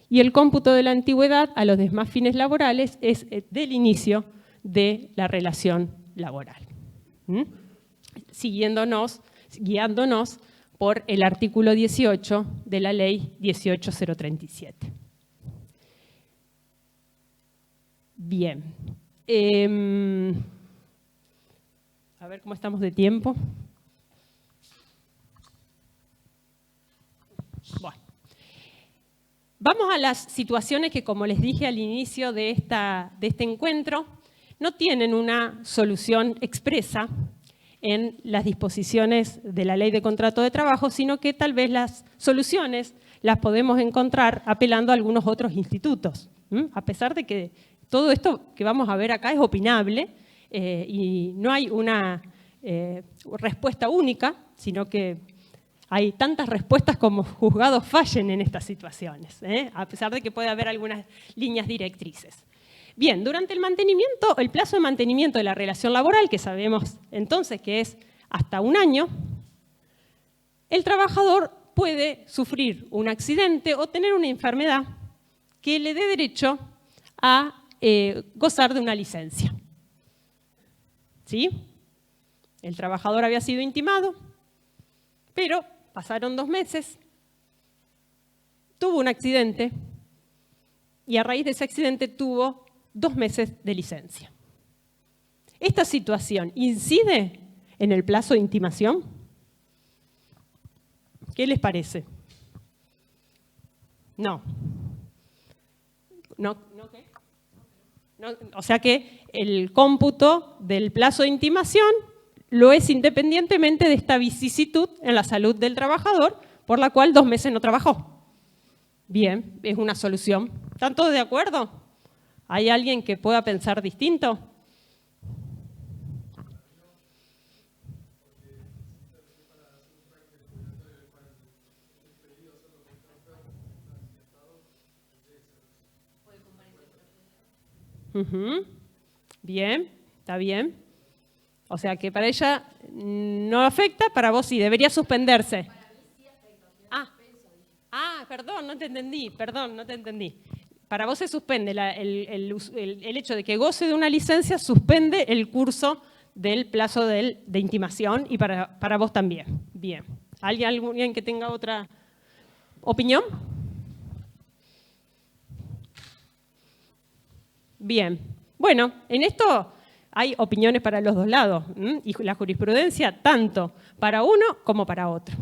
Y el cómputo de la antigüedad a los demás fines laborales es del inicio de la relación laboral. Guiándonos por el artículo 18 de la ley 18037. Bien. A ver cómo estamos de tiempo. Bueno. Vamos a las situaciones que, como les dije al inicio de este encuentro, no tienen una solución expresa en las disposiciones de la Ley de Contrato de Trabajo, sino que tal vez las soluciones las podemos encontrar apelando a algunos otros institutos. A pesar de que todo esto que vamos a ver acá es opinable y no hay una respuesta única, sino que hay tantas respuestas como juzgados fallen en estas situaciones, a pesar de que puede haber algunas líneas directrices. Bien, durante el plazo de mantenimiento de la relación laboral, que sabemos entonces que es hasta un año, el trabajador puede sufrir un accidente o tener una enfermedad que le dé derecho a gozar de una licencia. ¿Sí? El trabajador había sido intimado, pero pasaron 2 meses, tuvo un accidente y a raíz de ese accidente tuvo 2 meses de licencia. ¿Esta situación incide en el plazo de intimación? ¿Qué les parece? No. ¿No qué? No, o sea que el cómputo del plazo de intimación lo es independientemente de esta vicisitud en la salud del trabajador, por la cual 2 meses no trabajó. Bien, es una solución. ¿Están todos de acuerdo? ¿Hay alguien que pueda pensar distinto? Bien, está bien. O sea que para ella no afecta, para vos sí, debería suspenderse. Perdón, no te entendí. Para vos se suspende el hecho de que goce de una licencia, suspende el curso del plazo de intimación y para vos también. Bien. ¿Alguien que tenga otra opinión? Bien. Bueno, en esto hay opiniones para los dos lados y la jurisprudencia tanto para uno como para otro.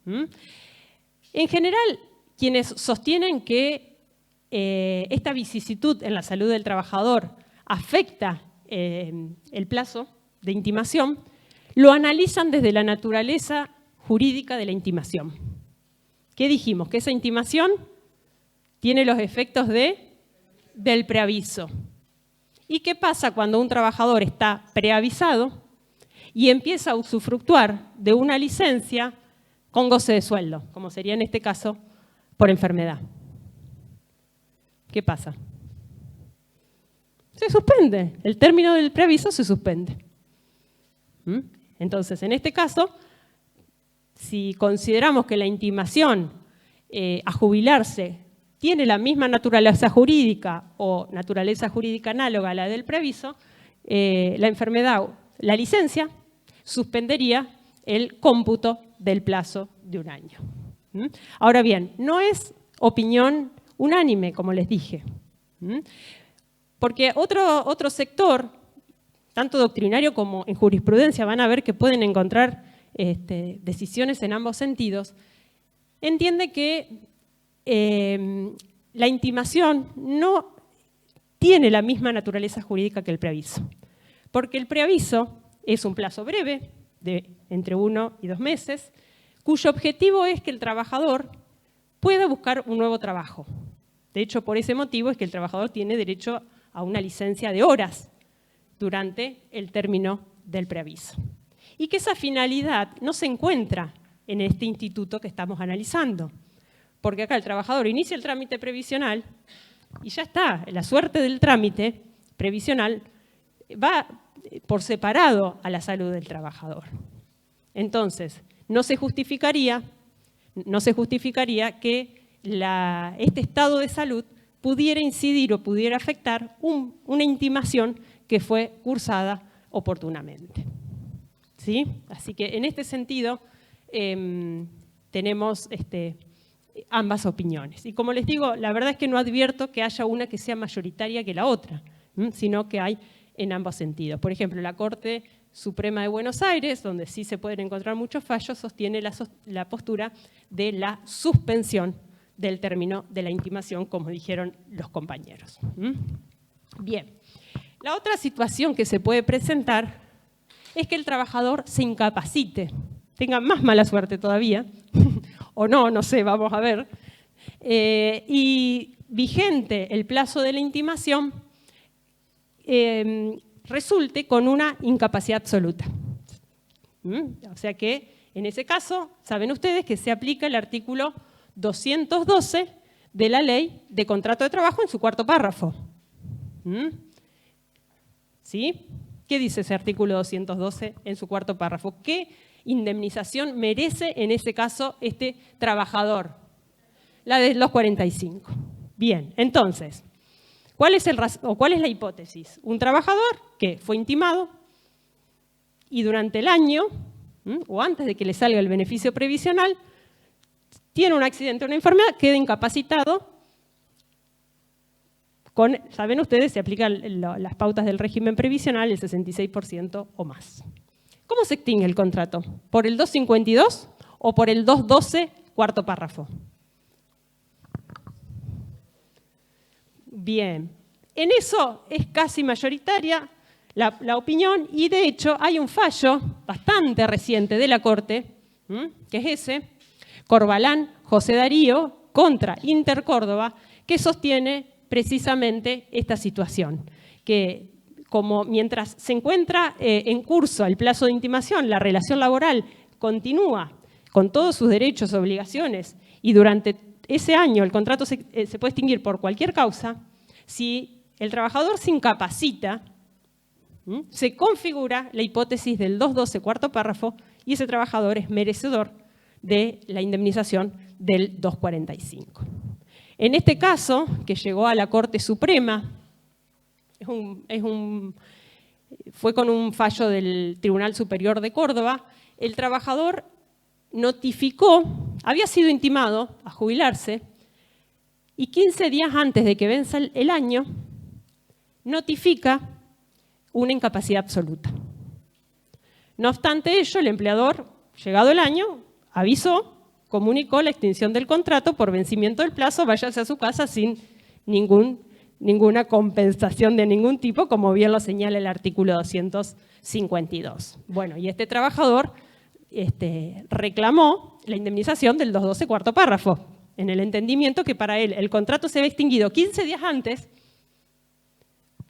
En general, quienes sostienen que esta vicisitud en la salud del trabajador afecta el plazo de intimación, lo analizan desde la naturaleza jurídica de la intimación. ¿Qué dijimos? Que esa intimación tiene los efectos del preaviso. ¿Y qué pasa cuando un trabajador está preavisado y empieza a usufructuar de una licencia con goce de sueldo, como sería en este caso por enfermedad? ¿Qué pasa? Se suspende. El término del preaviso se suspende. Entonces, en este caso, si consideramos que la intimación a jubilarse tiene la misma naturaleza jurídica o naturaleza jurídica análoga a la del preaviso, la enfermedad, la licencia, suspendería el cómputo del plazo de un año. Ahora bien, no es opinión unánime, como les dije, porque otro sector, tanto doctrinario como en jurisprudencia, van a ver que pueden encontrar decisiones en ambos sentidos, entiende que la intimación no tiene la misma naturaleza jurídica que el preaviso, porque el preaviso es un plazo breve, de entre 1 y 2 meses, cuyo objetivo es que el trabajador pueda buscar un nuevo trabajo. De hecho, por ese motivo es que el trabajador tiene derecho a una licencia de horas durante el término del preaviso. Y que esa finalidad no se encuentra en este instituto que estamos analizando. Porque acá el trabajador inicia el trámite previsional y ya está. La suerte del trámite previsional va por separado a la salud del trabajador. Entonces, no se justificaría que este estado de salud pudiera incidir o pudiera afectar una intimación que fue cursada oportunamente. ¿Sí? Así que en este sentido tenemos ambas opiniones. Y como les digo, la verdad es que no advierto que haya una que sea mayoritaria que la otra, sino que hay en ambos sentidos. Por ejemplo, la Corte Suprema de Buenos Aires, donde sí se pueden encontrar muchos fallos, sostiene la postura de la suspensión del término de la intimación, como dijeron los compañeros. Bien, la otra situación que se puede presentar es que el trabajador se incapacite, tenga más mala suerte todavía, o no sé, vamos a ver, y vigente el plazo de la intimación, resulte con una incapacidad absoluta. O sea que, en ese caso, saben ustedes que se aplica el artículo 212 de la Ley de Contrato de Trabajo en su cuarto párrafo. ¿Sí? ¿Qué dice ese artículo 212 en su cuarto párrafo? ¿Qué indemnización merece en ese caso este trabajador? La de los 45. Bien, entonces, ¿cuál es la hipótesis? Un trabajador que fue intimado y durante el año, o antes de que le salga el beneficio previsional, tiene un accidente o una enfermedad, queda incapacitado. Saben ustedes, se aplican las pautas del régimen previsional, el 66% o más. ¿Cómo se extingue el contrato? ¿Por el 252 o por el 212, cuarto párrafo? Bien, en eso es casi mayoritaria la opinión y de hecho hay un fallo bastante reciente de la Corte, que es ese, Corbalán José Darío contra Intercórdoba, que sostiene precisamente esta situación, que como mientras se encuentra en curso el plazo de intimación, la relación laboral continúa con todos sus derechos y obligaciones y durante ese año el contrato se puede extinguir por cualquier causa, si el trabajador se incapacita, se configura la hipótesis del 212, cuarto párrafo, y ese trabajador es merecedor de la indemnización del 245. En este caso, que llegó a la Corte Suprema, fue con un fallo del Tribunal Superior de Córdoba, el trabajador había sido intimado a jubilarse y 15 días antes de que venza el año, notifica una incapacidad absoluta. No obstante ello, el empleador, llegado el año, avisó, comunicó la extinción del contrato por vencimiento del plazo, váyase a su casa sin ninguna compensación de ningún tipo, como bien lo señala el artículo 252. Bueno, y este trabajador reclamó la indemnización del 212, cuarto párrafo, en el entendimiento que para él el contrato se había extinguido 15 días antes,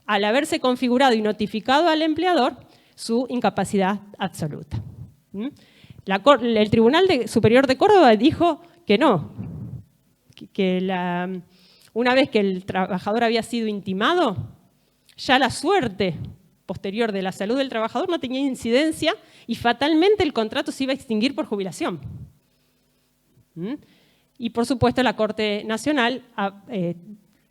al haberse configurado y notificado al empleador su incapacidad absoluta. El Tribunal Superior de Córdoba dijo que no, que una vez que el trabajador había sido intimado, ya la suerte posterior de la salud del trabajador no tenía incidencia y fatalmente el contrato se iba a extinguir por jubilación. Y por supuesto la Corte Nacional,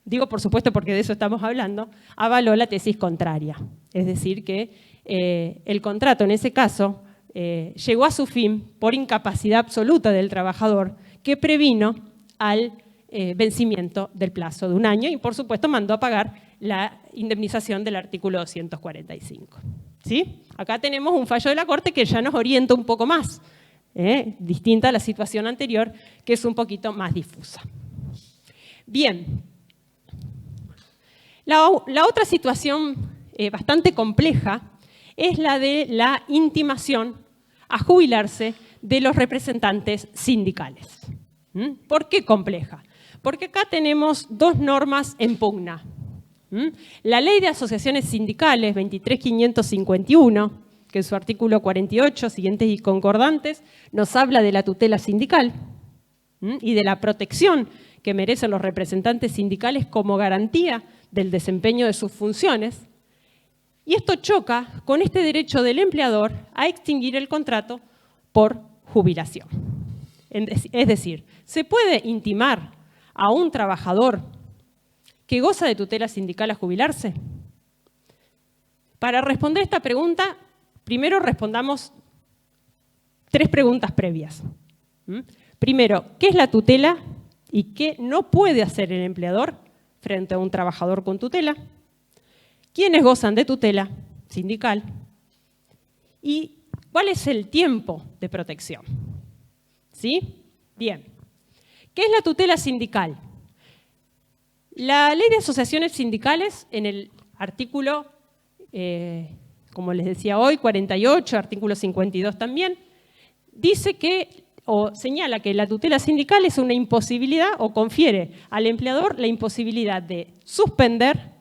digo por supuesto porque de eso estamos hablando, avaló la tesis contraria. Es decir, que el contrato en ese caso llegó a su fin por incapacidad absoluta del trabajador que previno al vencimiento del plazo de 1 año y por supuesto mandó a pagar la indemnización del artículo 245. ¿Sí? Acá tenemos un fallo de la Corte que ya nos orienta un poco más, distinta a la situación anterior, que es un poquito más difusa. Bien, la otra situación bastante compleja es la de la intimación a jubilarse de los representantes sindicales. ¿Por qué compleja? Porque acá tenemos 2 normas en pugna. La Ley de Asociaciones Sindicales 23.551, que en su artículo 48, siguientes y concordantes, nos habla de la tutela sindical y de la protección que merecen los representantes sindicales como garantía del desempeño de sus funciones. Y esto choca con este derecho del empleador a extinguir el contrato por jubilación. Es decir, se puede intimar a un trabajador que goza de tutela sindical a jubilarse. Para responder esta pregunta, primero respondamos 3 preguntas previas. Primero, ¿qué es la tutela y qué no puede hacer el empleador frente a un trabajador con tutela? ¿Quiénes gozan de tutela sindical? ¿Y cuál es el tiempo de protección? ¿Sí? Bien. ¿Qué es la tutela sindical? La Ley de Asociaciones Sindicales, en el artículo, como les decía hoy, 48, artículo 52 también, dice que, o señala que la tutela sindical es una imposibilidad o confiere al empleador la imposibilidad de suspender,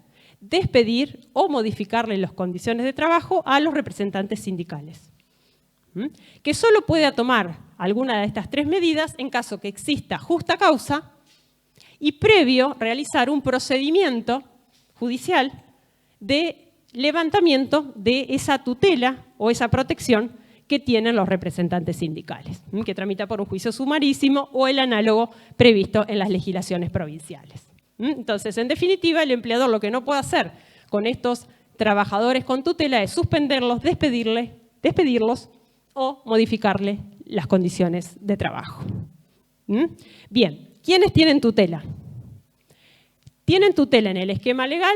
despedir o modificarle las condiciones de trabajo a los representantes sindicales. Que solo puede tomar alguna de estas 3 medidas en caso que exista justa causa y previo realizar un procedimiento judicial de levantamiento de esa tutela o esa protección que tienen los representantes sindicales, que tramita por un juicio sumarísimo o el análogo previsto en las legislaciones provinciales. Entonces, en definitiva, el empleador lo que no puede hacer con estos trabajadores con tutela es suspenderlos, despedirlos o modificarle las condiciones de trabajo. Bien, ¿quiénes tienen tutela? Tienen tutela en el esquema legal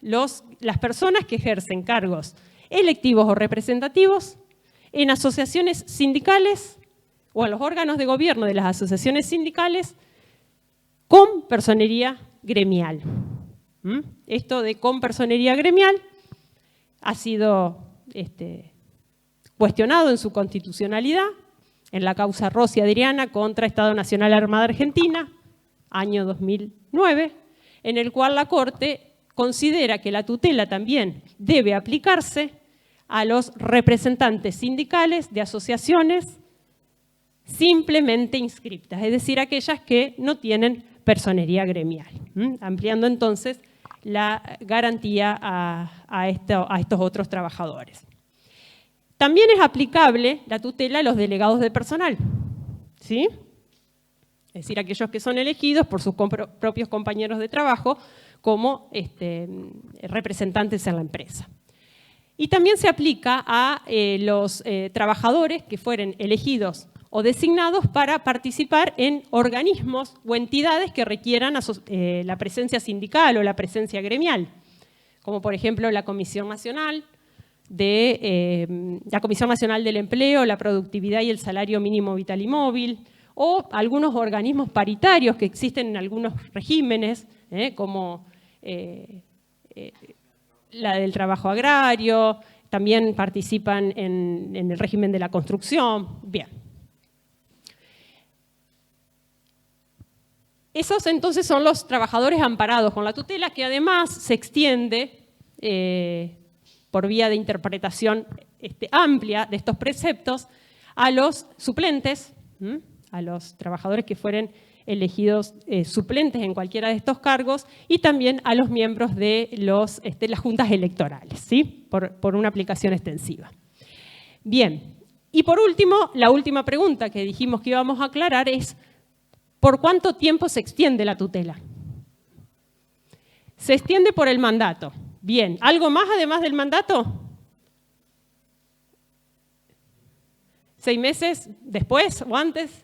las personas que ejercen cargos electivos o representativos en asociaciones sindicales o en los órganos de gobierno de las asociaciones sindicales con personería gremial. Esto de con personería gremial ha sido cuestionado en su constitucionalidad en la causa Rossi Adriana contra Estado Nacional Armada Argentina, año 2009, en el cual la Corte considera que la tutela también debe aplicarse a los representantes sindicales de asociaciones simplemente inscriptas, es decir, aquellas que no tienen personería gremial, ampliando entonces la garantía a estos otros trabajadores. También es aplicable la tutela a los delegados de personal, ¿sí? Es decir, aquellos que son elegidos por sus propios compañeros de trabajo como representantes en la empresa. Y también se aplica a los trabajadores que fueren elegidos o designados para participar en organismos o entidades que requieran la presencia sindical o la presencia gremial, como por ejemplo la Comisión Nacional del Empleo, la Productividad y el Salario Mínimo Vital y Móvil, o algunos organismos paritarios que existen en algunos regímenes, como la del trabajo agrario, también participan en el régimen de la construcción. Bien. Esos entonces son los trabajadores amparados con la tutela, que además se extiende por vía de interpretación amplia de estos preceptos, a los suplentes, a los trabajadores que fueren elegidos suplentes en cualquiera de estos cargos, y también a los miembros de las juntas electorales, ¿sí? por una aplicación extensiva. Bien, y por último, la última pregunta que dijimos que íbamos a aclarar es ¿por cuánto tiempo se extiende la tutela? Se extiende por el mandato. Bien, ¿algo más además del mandato? 6 meses después o antes.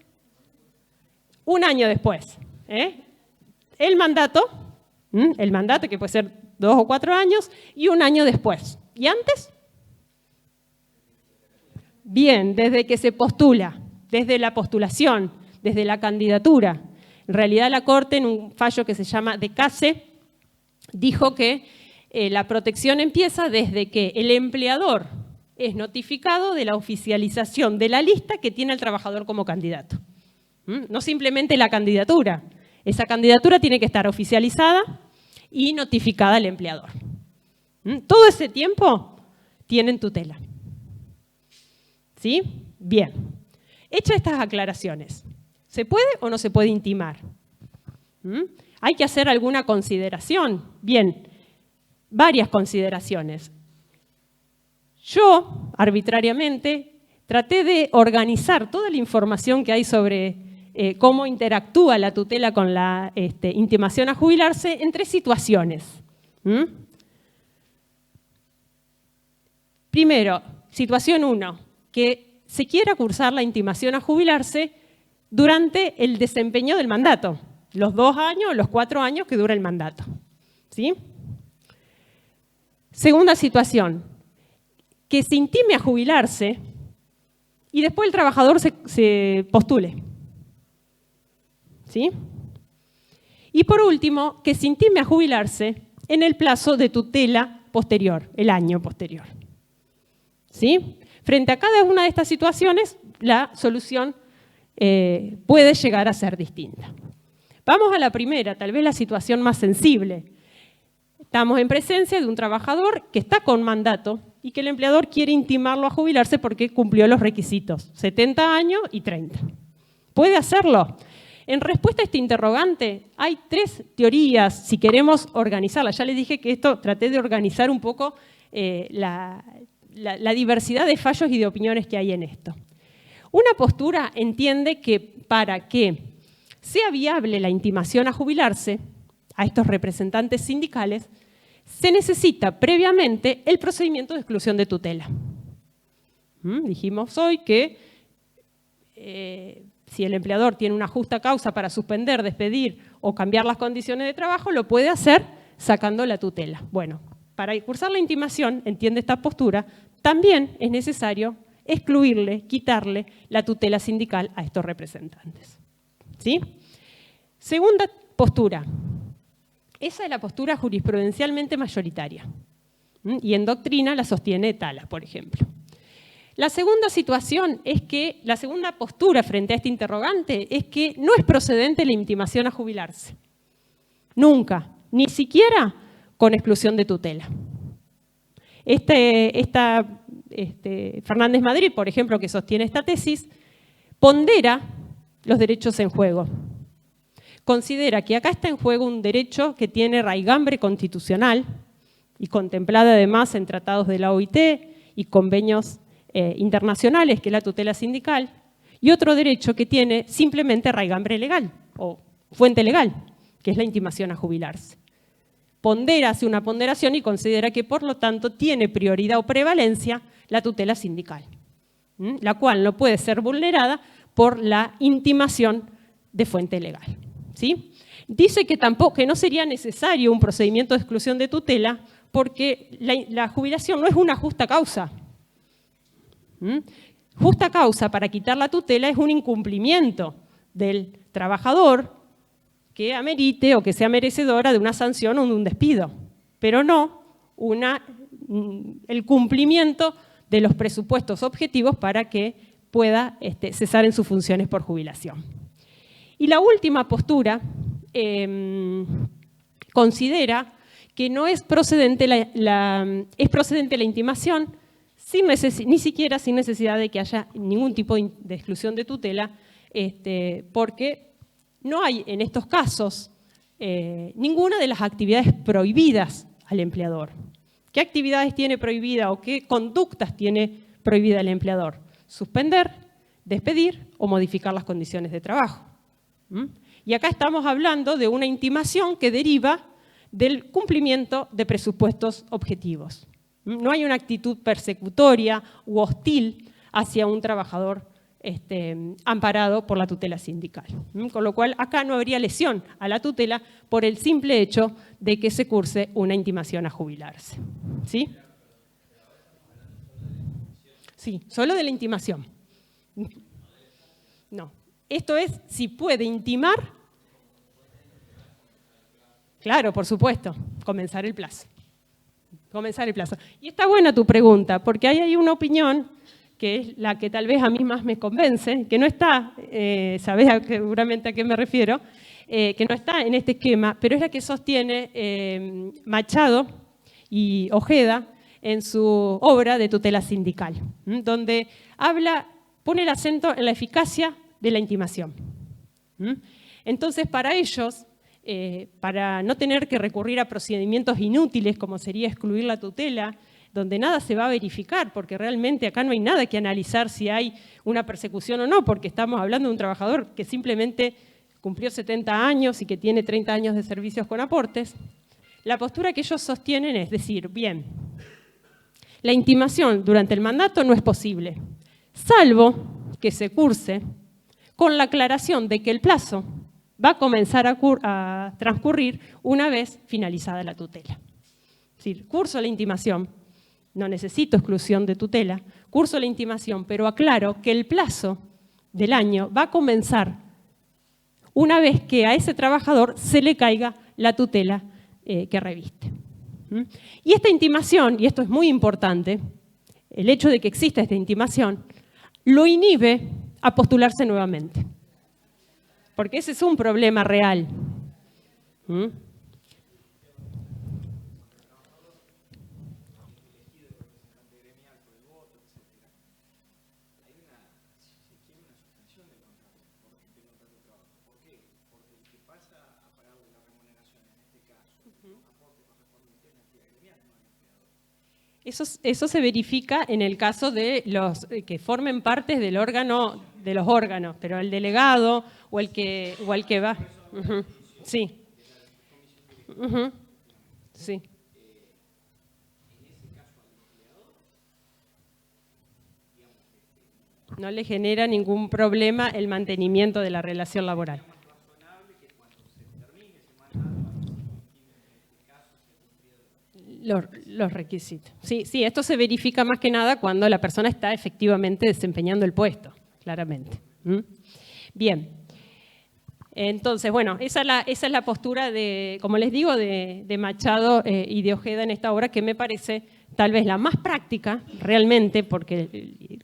1 año después. El mandato que puede ser 2 o 4 años, y 1 año después. ¿Y antes? Bien, desde que se postula, desde la postulación, desde la candidatura. En realidad la Corte, en un fallo que se llama de Case, dijo que la protección empieza desde que el empleador es notificado de la oficialización de la lista que tiene el trabajador como candidato. No simplemente la candidatura. Esa candidatura tiene que estar oficializada y notificada al empleador. Todo ese tiempo tienen tutela. ¿Sí? Bien. Hechas estas aclaraciones, ¿se puede o no se puede intimar? ¿Hay que hacer alguna consideración? Bien, varias consideraciones. Yo, arbitrariamente, traté de organizar toda la información que hay sobre cómo interactúa la tutela con la intimación a jubilarse en 3 situaciones. Primero, situación 1, que se quiera cursar la intimación a jubilarse durante el desempeño del mandato, los 2 años, los 4 años que dura el mandato. ¿Sí? Segunda situación, que se intime a jubilarse y después el trabajador se postule. ¿Sí? Y por último, que se intime a jubilarse en el plazo de tutela posterior, el año posterior. ¿Sí? Frente a cada una de estas situaciones, la solución puede llegar a ser distinta. Vamos a la primera, tal vez la situación más sensible. Estamos en presencia de un trabajador que está con mandato y que el empleador quiere intimarlo a jubilarse porque cumplió los requisitos, 70 años y 30. ¿Puede hacerlo? En respuesta a este interrogante, hay 3 teorías, si queremos organizarlas. Ya les dije que traté de organizar un poco la diversidad de fallos y de opiniones que hay en esto. Una postura entiende que para que sea viable la intimación a jubilarse a estos representantes sindicales, se necesita previamente el procedimiento de exclusión de tutela. Dijimos hoy que si el empleador tiene una justa causa para suspender, despedir o cambiar las condiciones de trabajo, lo puede hacer sacando la tutela. Bueno, para cursar la intimación, entiende esta postura, también es necesario excluirle, quitarle la tutela sindical a estos representantes. ¿Sí? Segunda postura. Esa es la postura jurisprudencialmente mayoritaria. Y en doctrina la sostiene Talas, por ejemplo. La segunda situación es que, la segunda postura frente a este interrogante es que no es procedente la intimación a jubilarse. Nunca, ni siquiera con exclusión de tutela. Fernández Madrid, por ejemplo, que sostiene esta tesis, pondera los derechos en juego. Considera que acá está en juego un derecho que tiene raigambre constitucional y contemplada además en tratados de la OIT y convenios internacionales, que es la tutela sindical, y otro derecho que tiene simplemente raigambre legal o fuente legal, que es la intimación a jubilarse. Pondera, hace una ponderación y considera que por lo tanto tiene prioridad o prevalencia la tutela sindical, la cual no puede ser vulnerada por la intimación de fuente legal. ¿Sí? Dice que no sería necesario un procedimiento de exclusión de tutela porque la jubilación no es una justa causa. Justa causa para quitar la tutela es un incumplimiento del trabajador que amerite o que sea merecedora de una sanción o de un despido, pero no el cumplimiento de los presupuestos objetivos para que pueda cesar en sus funciones por jubilación. Y la última postura considera que no es procedente es procedente la intimación, ni siquiera sin necesidad de que haya ningún tipo de exclusión de tutela, porque no hay en estos casos ninguna de las actividades prohibidas al empleador. ¿Qué actividades tiene prohibida o qué conductas tiene prohibida el empleador? Suspender, despedir o modificar las condiciones de trabajo. Y acá estamos hablando de una intimación que deriva del cumplimiento de presupuestos objetivos. No hay una actitud persecutoria u hostil hacia un trabajador amparado por la tutela sindical. Con lo cual, acá no habría lesión a la tutela por el simple hecho de que se curse una intimación a jubilarse. ¿Sí? Sí, solo de la intimación. No. Esto es si puede intimar. Claro, por supuesto, comenzar el plazo. Comenzar el plazo. Y está buena tu pregunta, porque ahí hay una opinión que es la que tal vez a mí más me convence, que no está, sabés seguramente a qué me refiero, que no está en este esquema, pero es la que sostiene Machado y Ojeda en su obra de tutela sindical, donde pone el acento en la eficacia de la intimación. Entonces, para ellos, para no tener que recurrir a procedimientos inútiles, como sería excluir la tutela, donde nada se va a verificar, porque realmente acá no hay nada que analizar si hay una persecución o no, porque estamos hablando de un trabajador que simplemente cumplió 70 años y que tiene 30 años de servicios con aportes. La postura que ellos sostienen es decir, bien, la intimación durante el mandato no es posible, salvo que se curse con la aclaración de que el plazo va a comenzar a transcurrir una vez finalizada la tutela. Es decir, curso la intimación, no necesito exclusión de tutela, curso la intimación, pero aclaro que el plazo del año va a comenzar una vez que a ese trabajador se le caiga la tutela que reviste. Y esta intimación, y esto es muy importante, el hecho de que exista esta intimación, lo inhibe a postularse nuevamente. Porque ese es un problema real. Eso se verifica en el caso de los que formen parte del órgano, de los órganos, pero el delegado o el que va. Sí. Sí. No le genera ningún problema el mantenimiento de la relación laboral. Los requisitos. Sí, esto se verifica más que nada cuando la persona está efectivamente desempeñando el puesto, claramente. Bien. Entonces, bueno, esa es la postura de, como les digo, de Machado y de Ojeda en esta obra, que me parece tal vez la más práctica, realmente, porque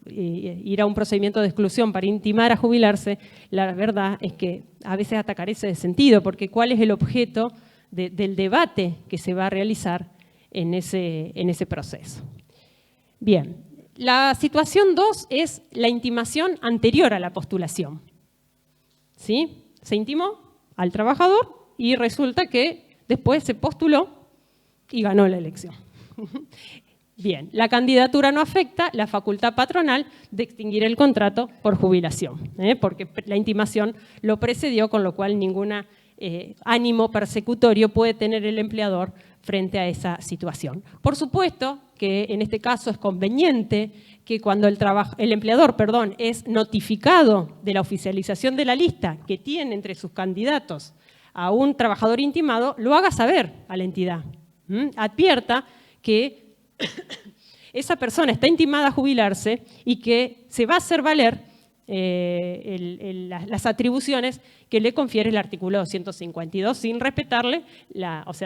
ir a un procedimiento de exclusión para intimar a jubilarse, la verdad es que a veces hasta carece de sentido, porque ¿cuál es el objeto del debate que se va a realizar en ese proceso? Bien, la situación 2 es la intimación anterior a la postulación. ¿Sí? Se intimó al trabajador y resulta que después se postuló y ganó la elección. Bien, la candidatura no afecta la facultad patronal de extinguir el contrato por jubilación, porque la intimación lo precedió, con lo cual ningún ánimo persecutorio puede tener el empleador frente a esa situación. Por supuesto que en este caso es conveniente que cuando el empleador es notificado de la oficialización de la lista que tiene entre sus candidatos a un trabajador intimado, lo haga saber a la entidad. Advierta que esa persona está intimada a jubilarse y que se va a hacer valer las atribuciones que le confiere el artículo 252 sin respetarle,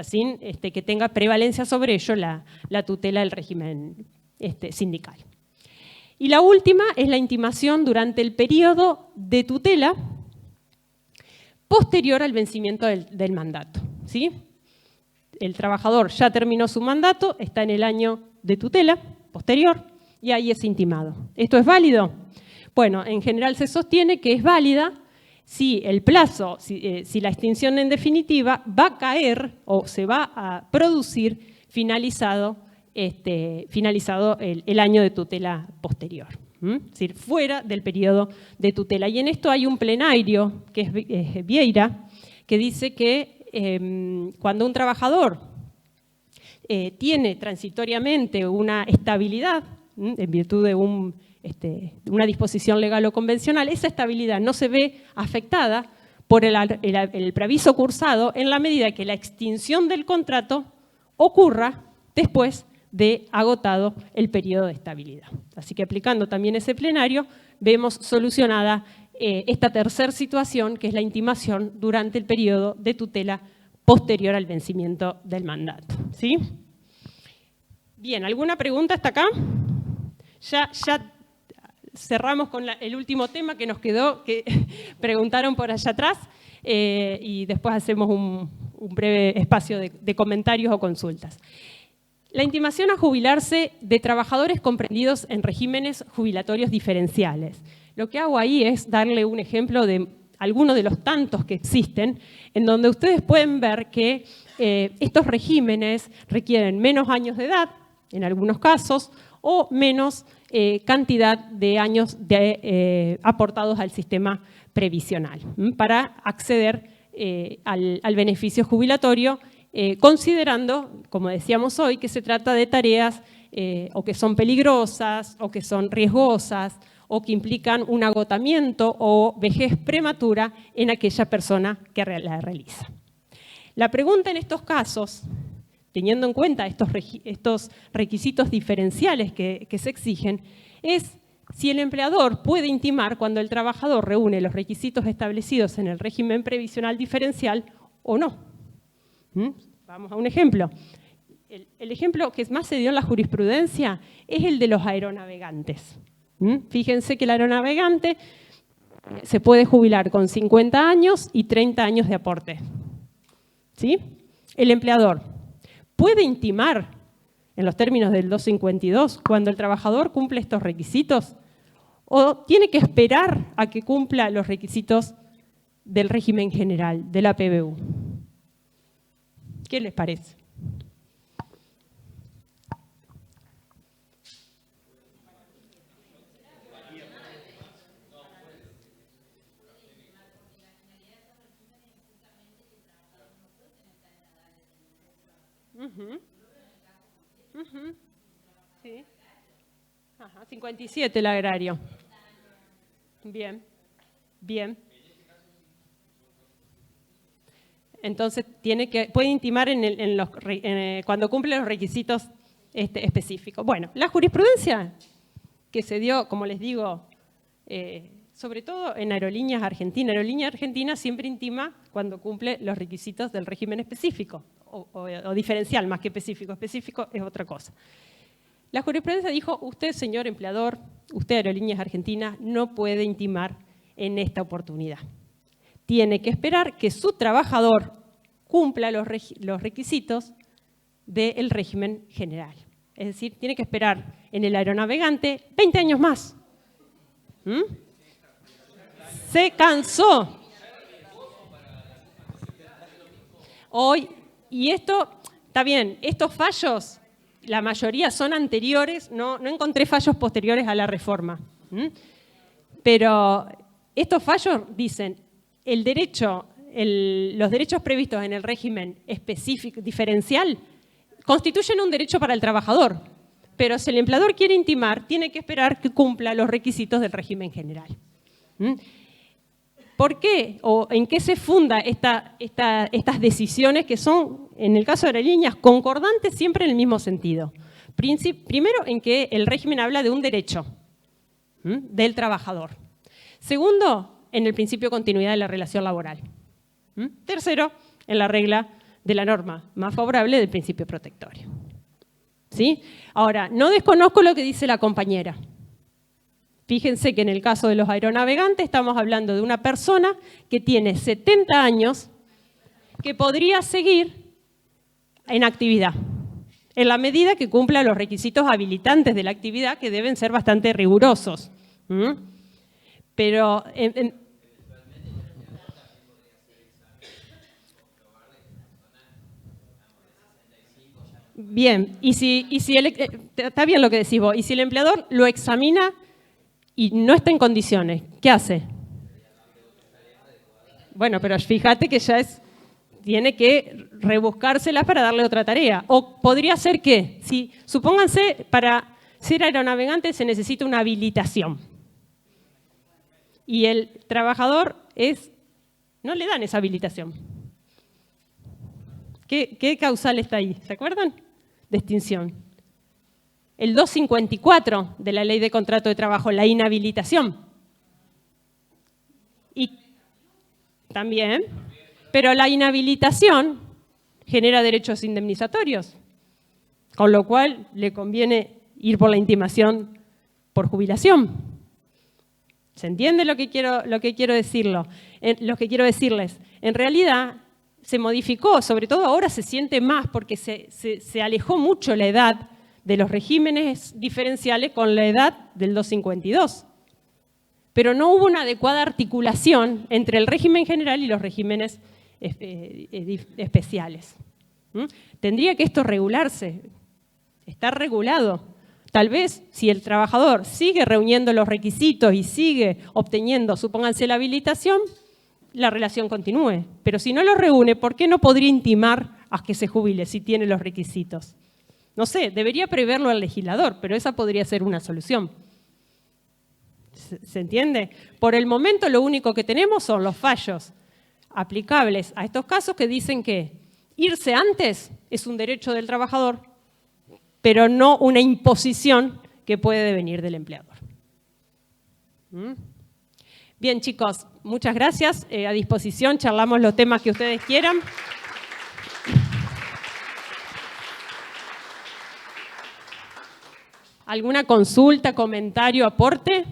sin que tenga prevalencia sobre ello la tutela del régimen sindical. Y la última es la intimación durante el periodo de tutela posterior al vencimiento del mandato. ¿Sí? el trabajador ya terminó su mandato, está en el año de tutela posterior y ahí es intimado. ¿Esto es válido? Bueno, en general se sostiene que es válida si el plazo, si la extinción en definitiva va a caer o se va a producir finalizado el año de tutela posterior. Es decir, fuera del periodo de tutela. Y en esto hay un plenario, que es Vieira, que dice que cuando un trabajador tiene transitoriamente una estabilidad, en virtud de una disposición legal o convencional, esa estabilidad no se ve afectada por el preaviso cursado en la medida que la extinción del contrato ocurra después de agotado el periodo de estabilidad. Así que aplicando también ese plenario, vemos solucionada esta tercera situación, que es la intimación durante el periodo de tutela posterior al vencimiento del mandato. ¿Sí? Bien, ¿alguna pregunta hasta acá? Ya cerramos con el último tema que nos quedó, que preguntaron por allá atrás, y después hacemos un breve espacio de comentarios o consultas. La intimación a jubilarse de trabajadores comprendidos en regímenes jubilatorios diferenciales. Lo que hago ahí es darle un ejemplo de algunos de los tantos que existen, en donde ustedes pueden ver que estos regímenes requieren menos años de edad, en algunos casos, o menos cantidad de años aportados al sistema previsional para acceder al beneficio jubilatorio, considerando, como decíamos hoy, que se trata de tareas o que son peligrosas, o que son riesgosas, o que implican un agotamiento o vejez prematura en aquella persona que la realiza. La pregunta en estos casos, teniendo en cuenta estos requisitos diferenciales que se exigen, es si el empleador puede intimar cuando el trabajador reúne los requisitos establecidos en el régimen previsional diferencial o no. Vamos a un ejemplo. El ejemplo que más se dio en la jurisprudencia es el de los aeronavegantes. Fíjense que el aeronavegante se puede jubilar con 50 años y 30 años de aporte. ¿Sí? El empleador puede intimar, en los términos del 252, cuando el trabajador cumple estos requisitos, o tiene que esperar a que cumpla los requisitos del régimen general, de la PBU. ¿Qué les parece? Sí. Ajá, 57 el agrario. Bien, bien. Entonces puede intimar cuando cumple los requisitos específicos. Bueno, la jurisprudencia que se dio, como les digo, sobre todo en Aerolíneas Argentinas. Aerolíneas Argentinas siempre intima cuando cumple los requisitos del régimen específico, o diferencial más que específico. Específico es otra cosa. La jurisprudencia dijo, usted, señor empleador, usted, Aerolíneas Argentinas, no puede intimar en esta oportunidad. Tiene que esperar que su trabajador cumpla los requisitos del régimen general. Es decir, tiene que esperar en el aeronavegante 20 años más. Se cansó. Hoy, y esto, está bien, estos fallos, la mayoría son anteriores, no encontré fallos posteriores a la reforma. Pero estos fallos dicen, los derechos previstos en el régimen específico diferencial constituyen un derecho para el trabajador, pero si el empleador quiere intimar, tiene que esperar que cumpla los requisitos del régimen general. ¿Por qué? ¿O en qué se funda estas decisiones que son, en el caso de Aerolíneas, concordantes siempre en el mismo sentido? Primero, en que el régimen habla de un derecho del trabajador. Segundo, en el principio de continuidad de la relación laboral. Tercero, en la regla de la norma más favorable del principio protectorio. ¿Sí? Ahora, no desconozco lo que dice la compañera. Fíjense que en el caso de los aeronavegantes estamos hablando de una persona que tiene 70 años, que podría seguir en actividad, en la medida que cumpla los requisitos habilitantes de la actividad, que deben ser bastante rigurosos. Pero bien, está bien lo que decís vos, y si el empleador lo examina y no está en condiciones, ¿qué hace? Bueno, pero fíjate que ya tiene que rebuscárselas para darle otra tarea. O podría ser que, supónganse, para ser aeronavegante se necesita una habilitación. Y el trabajador no le dan esa habilitación. ¿Qué causal está ahí? ¿Se acuerdan? De extinción. El 254 de la Ley de Contrato de Trabajo, la inhabilitación. Y también, pero la inhabilitación genera derechos indemnizatorios, con lo cual le conviene ir por la intimación por jubilación. ¿Se entiende lo que quiero decirles? En realidad se modificó, sobre todo ahora se siente más porque se alejó mucho la edad de los regímenes diferenciales con la edad del 252. Pero no hubo una adecuada articulación entre el régimen general y los regímenes especiales. Tendría que esto regularse, estar regulado. Tal vez si el trabajador sigue reuniendo los requisitos y sigue obteniendo, supónganse, la habilitación, la relación continúe. Pero si no lo reúne, ¿por qué no podría intimar a que se jubile si tiene los requisitos? No sé, debería preverlo el legislador, pero esa podría ser una solución. ¿Se entiende? Por el momento lo único que tenemos son los fallos aplicables a estos casos que dicen que irse antes es un derecho del trabajador, pero no una imposición que puede venir del empleador. Bien, chicos, muchas gracias. A disposición, charlamos los temas que ustedes quieran. ¿Alguna consulta, comentario, aporte?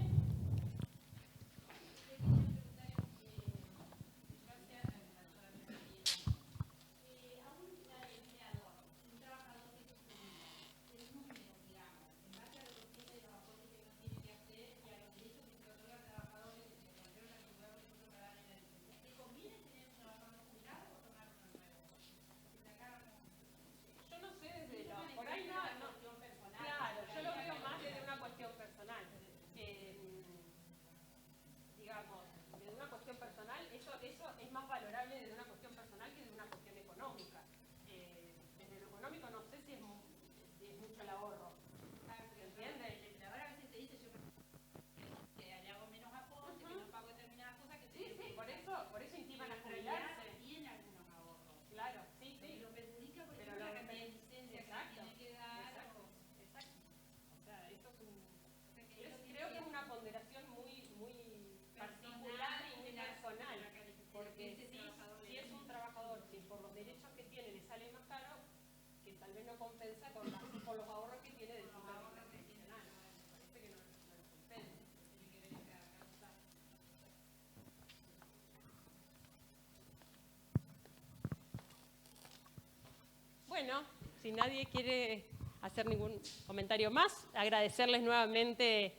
Bueno, si nadie quiere hacer ningún comentario más, agradecerles nuevamente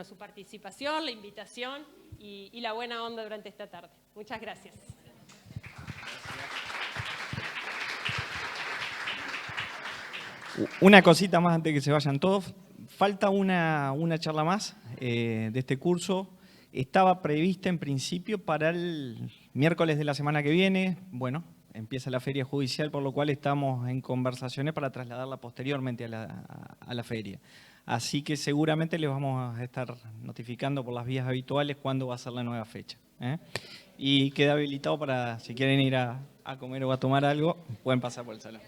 su participación, la invitación y la buena onda durante esta tarde. Muchas gracias. Una cosita más antes de que se vayan todos. Falta una charla más de este curso. Estaba prevista en principio para el miércoles de la semana que viene. Bueno, empieza la feria judicial, por lo cual estamos en conversaciones para trasladarla posteriormente a la feria. Así que seguramente les vamos a estar notificando por las vías habituales cuándo va a ser la nueva fecha. Y queda habilitado para, si quieren ir a comer o a tomar algo, pueden pasar por el salón.